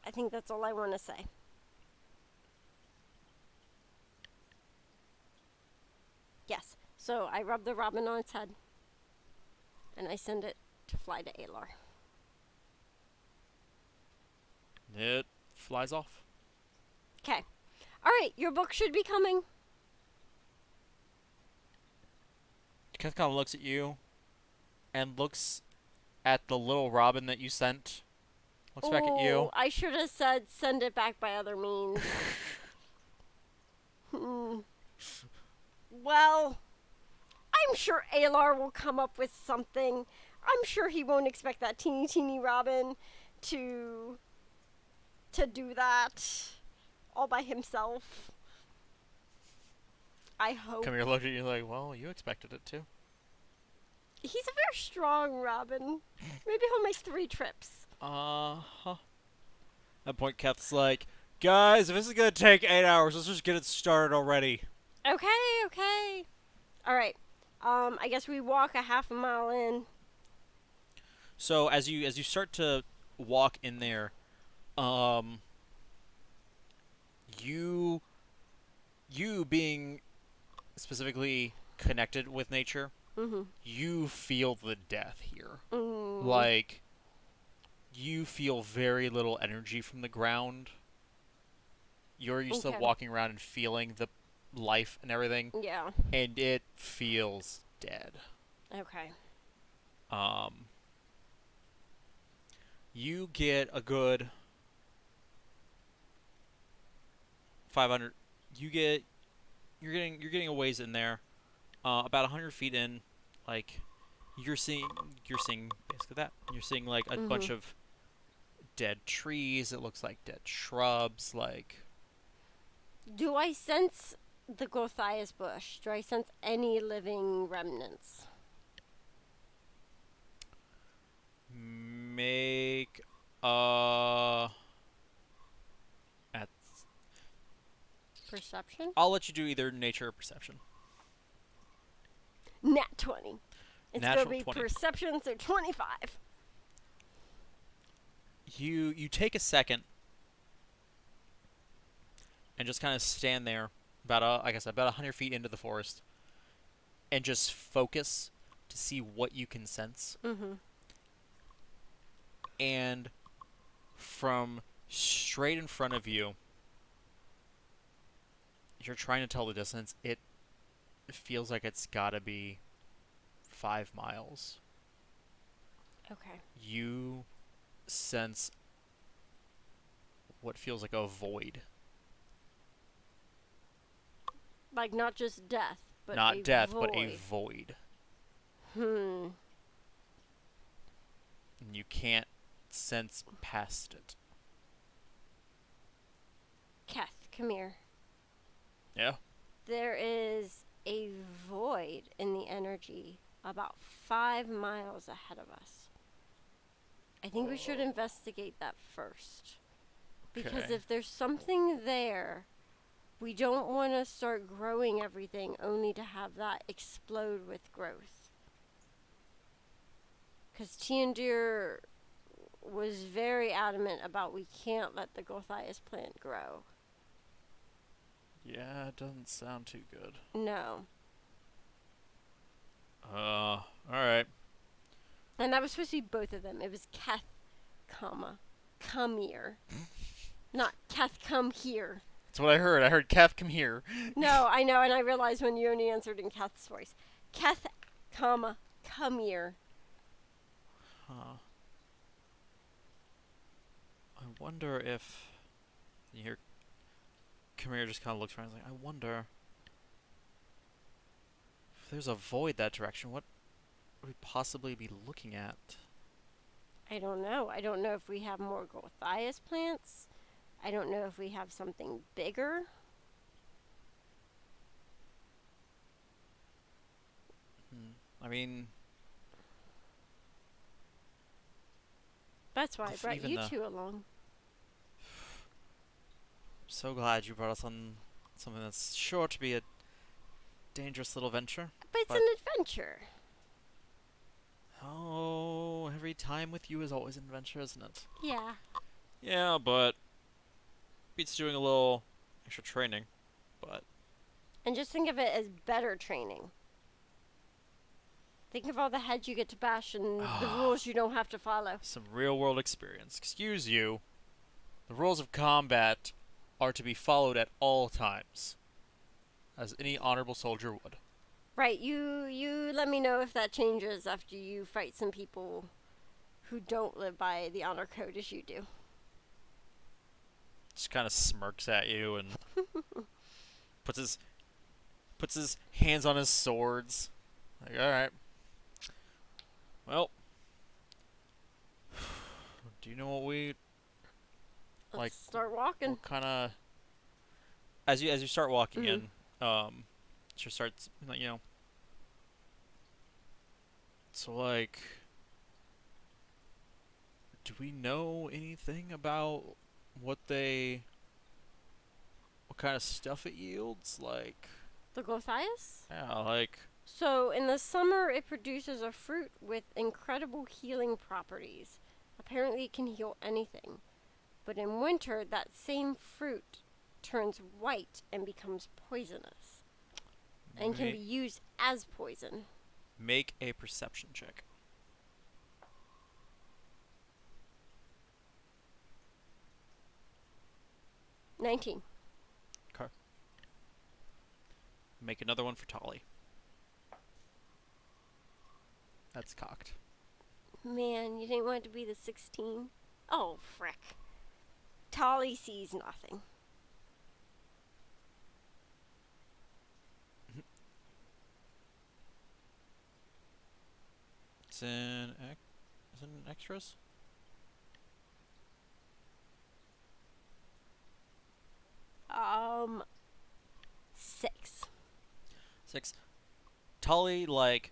I think that's all I want to say. Yes. So I rub the robin on its head, and I send it to fly to Alar. It flies off. Okay. All right, your book should be coming. Keth kind of looks at you and looks at the little robin that you sent. Looks back at you. I should have said send it back by other means. Well, I'm sure Alar will come up with something. I'm sure he won't expect that teeny robin to do that all by himself. I hope. Come here, look at you like, well, you expected it too. He's a very strong robin. Maybe he'll make 3 trips. At that point, Keth's like, guys, if this is gonna take 8 hours, let's just get it started already. Okay. All right. I guess we walk a half a mile in. So as you start to walk in there, you being specifically connected with nature, you feel the death here. Like, you feel very little energy from the ground. You're used to Okay. walking around and feeling the life and everything, Yeah. and it feels dead. Okay. You get a good 500. You're getting a ways in there. About 100 feet in, like you're seeing basically that. You're seeing like a bunch of dead trees. It looks like dead shrubs. Like, Do I sense the Gothias bush? Do I sense any living remnants? make Uh, at Perception? I'll let you do either nature or perception. Nat 20. It's going to Natural be 20. perception, so 25. You take a second and just kind of stand there, about like I said, about 100 feet into the forest, and just focus to see what you can sense. Mm-hmm. And from straight in front of you, you're trying to tell the distance. It feels like it's gotta be 5 miles. Okay. You sense what feels like a void. Like, not just death, but Not a death, void. but a void. Hmm. And you can't sense past it. Keth, come here. Yeah? There is a void in the energy about 5 miles ahead of us. I think we should investigate that first. Because Okay. if there's something there, we don't want to start growing everything only to have that explode with growth. Because Tiandir was very adamant about we can't let the Gothias plant grow. Yeah, it doesn't sound too good. No. Alright. And that was supposed to be both of them. It was Keth, comma, come here. Not Keth, come here. That's what I heard. I heard Keth, come here. No, I know, and I realized when you only answered in Keth's voice. Keth, comma, come here. Huh. I wonder if... You hear... Kamir just kind of looks around and is like, I wonder... If there's a void that direction, what would we possibly be looking at? I don't know. I don't know if we have more Gothias plants. I don't know if we have something bigger. I mean... That's why I If brought even you the- two along. So glad you brought us on something that's sure to be a dangerous little venture. But it's But- an adventure. Oh, every time with you is always an adventure, isn't it? Yeah. Yeah, but beats doing a little extra training. But And just think of it as better training. Think of all the heads you get to bash and the rules you don't have to follow. some real world experience. Excuse you. The rules of combat are to be followed at all times, as any honorable soldier would. Right, you let me know if that changes after you fight some people who don't live by the honor code as you do. Just kind of smirks at you and puts his hands on his swords. Like, all right. Well, do you know what we Let's Like, start walking. what kind of as you start walking Mhm. in, she starts like so like, do we know anything about what kind of stuff it yields? Like, The Gothias? yeah, like. So, in the summer, it produces a fruit with incredible healing properties. Apparently, it can heal anything. But in winter, that same fruit turns white and becomes poisonous. And can ma- be used as poison. Make a perception check. 19. Make another one for Tolly. That's cocked. Man, you didn't want it to be the 16? Oh, frick. Tolly sees nothing. Is it in extras? Um, 6. 6. Tully, like,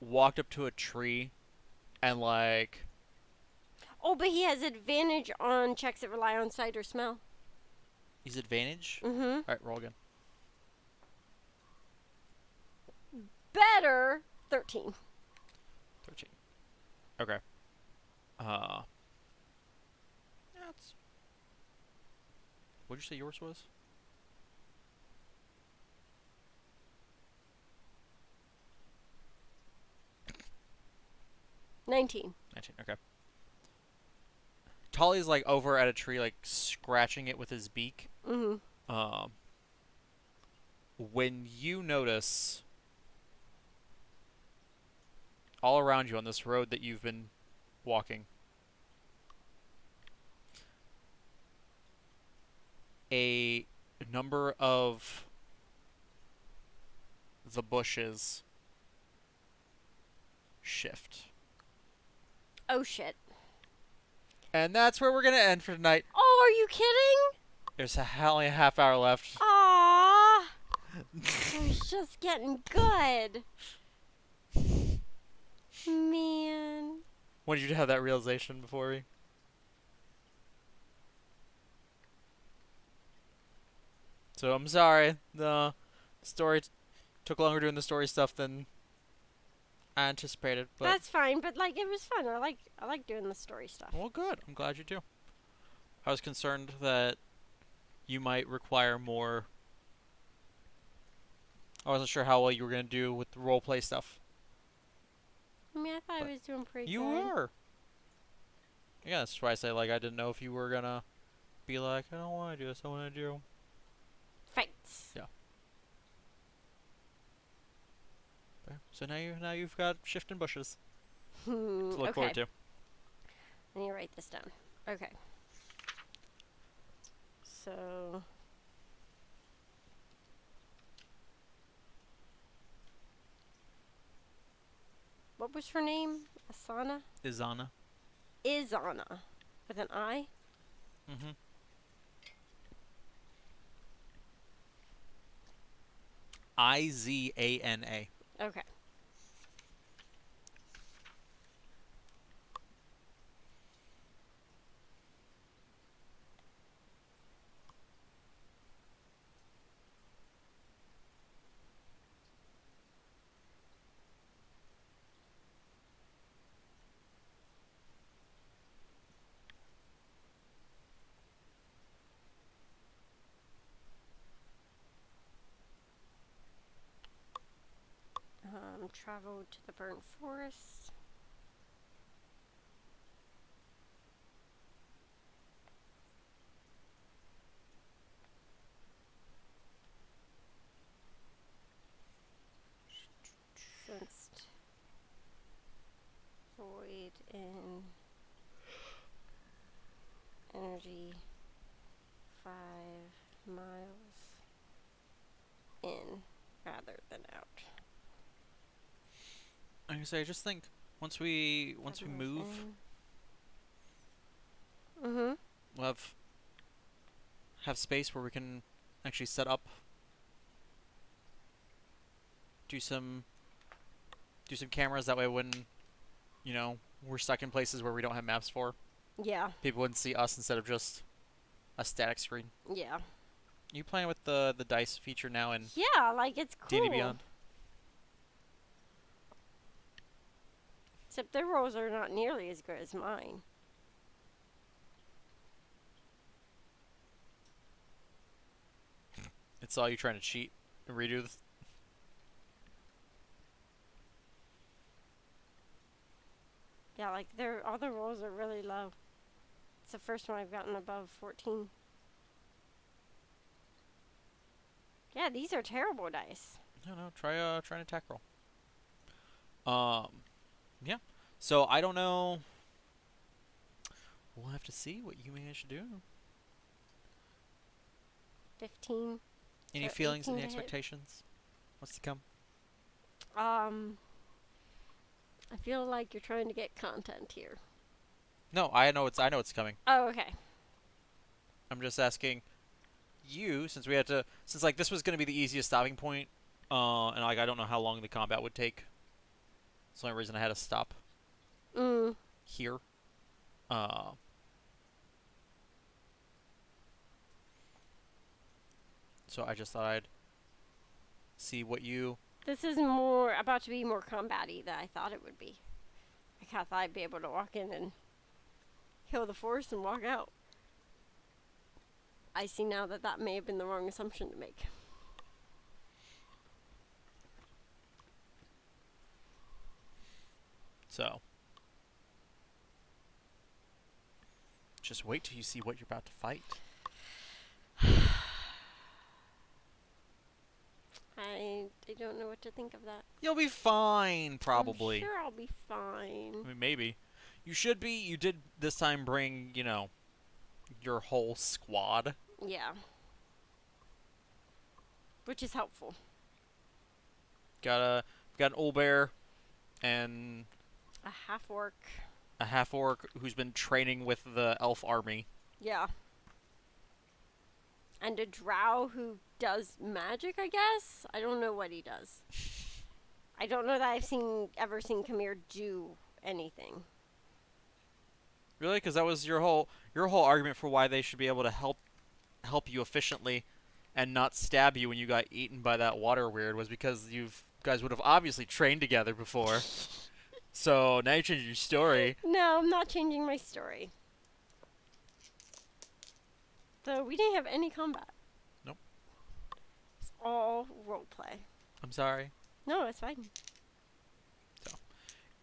walked up to a tree and, like, Oh, but he has advantage on checks that rely on sight or smell. He's advantage. Mm-hmm. All right, roll again. Better 13. 13. Okay. That's. What'd you say yours was? $19. 19. Okay. Tolly's like over at a tree, like scratching it with his beak. Mm-hmm. When you notice all around you on this road that you've been walking, a number of the bushes shift. Oh, shit. And that's where we're going to end for tonight. Oh, are you kidding? There's only a half hour left. Aww. It was just getting good. Man. When did you have that realization before we? So I'm sorry. The story took longer doing the story stuff than I anticipated. But That's fine, but like it was fun. I like doing the story stuff. well, good. I'm glad you do. I was concerned that you might require more. I wasn't sure how well you were gonna do with the role play stuff. I mean, I thought But I was doing pretty You good. were. Yeah, that's why I say like I didn't know if you were gonna be like I don't want to do this. I want to do. Fights. Yeah. There. So now you've got shifting bushes to look Okay. forward to. I need to write this down. Okay. So. What was her name? Asana? Izana. Izana. With an I? Mm-hmm. Izana. Okay. Travel to the burnt forest. Sensed void in energy 5 miles in rather than out. I can say, I just think once we move, Mm-hmm. we'll have space where we can actually set up, do some cameras. That way, when we're stuck in places where we don't have maps for, Yeah. people wouldn't see us instead of just a static screen. Yeah. You playing with the dice feature now in Yeah, like it's cool. D&D Beyond? Except their rolls are not nearly as good as mine. It's all you trying to cheat and redo. Yeah, like all the rolls are really low. It's the first one I've gotten above 14. Yeah, these are terrible dice. No, try an attack roll. Yeah. So I don't know. We'll have to see what you manage to do. 15. Any So feelings, 18 any to hit. expectations? What's to come? I feel like you're trying to get content here. No, I know it's coming. Oh, okay. I'm just asking you, since like this was gonna be the easiest stopping point, and like I don't know how long the combat would take. That's the only reason I had to stop Mm. here. Uh, so I just thought I'd see what you. This is more about to be more combat-y than I thought it would be. I kind of thought I'd be able to walk in and kill the force and walk out. I see now that that may have been the wrong assumption to make. So. Just wait till you see what you're about to fight. I don't know what to think of that. You'll be fine, probably. I'm sure I'll be fine. I mean, maybe. You should be. You did this time bring, your whole squad. Yeah. Which is helpful. Got an old bear and A half-orc. a half orc who's been training with the elf army. Yeah. And a drow who does magic, I guess? I don't know what he does. I don't know that I've ever seen Kamir do anything. Really? Because that was your whole argument for why they should be able to help you efficiently and not stab you when you got eaten by that water weird was because you guys would have obviously trained together before. So now you change your story. No, I'm not changing my story. So we didn't have any combat. Nope. It's all roleplay. I'm sorry. No, it's fine.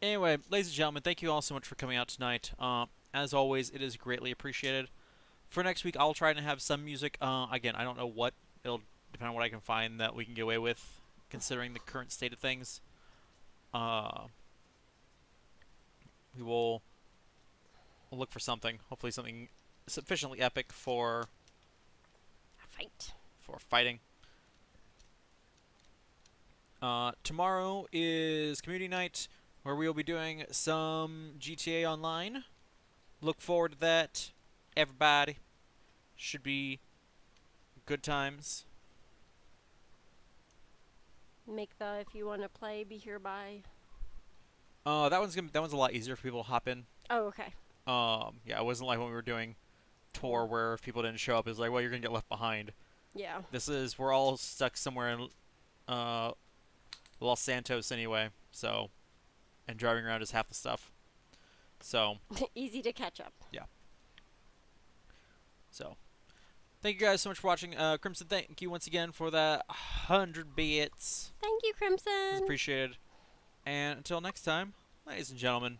Anyway, ladies and gentlemen, thank you all so much for coming out tonight. As always, it is greatly appreciated. For next week, I'll try to have some music. Again, I don't know what. It'll depend on what I can find that we can get away with, considering the current state of things. We'll look for something. Hopefully something sufficiently epic for A fight. fighting. Tomorrow is community night, where we will be doing some GTA Online. Look forward to that. Everybody. Should be good times. Make the if you want to play, be here by. That one's a lot easier for people to hop in. Oh, okay. Yeah, it wasn't like when we were doing tour where if people didn't show up, it's like, well, you're gonna get left behind. Yeah. This is we're all stuck somewhere in Los Santos anyway, so and driving around is half the stuff. So Easy to catch up. thank you guys so much for watching. Crimson, thank you once again for that 100 bits. Thank you, It's Crimson. appreciated. And until next time, ladies and gentlemen,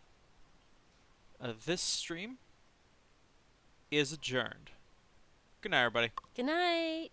this stream is adjourned. Good night, everybody. Good night.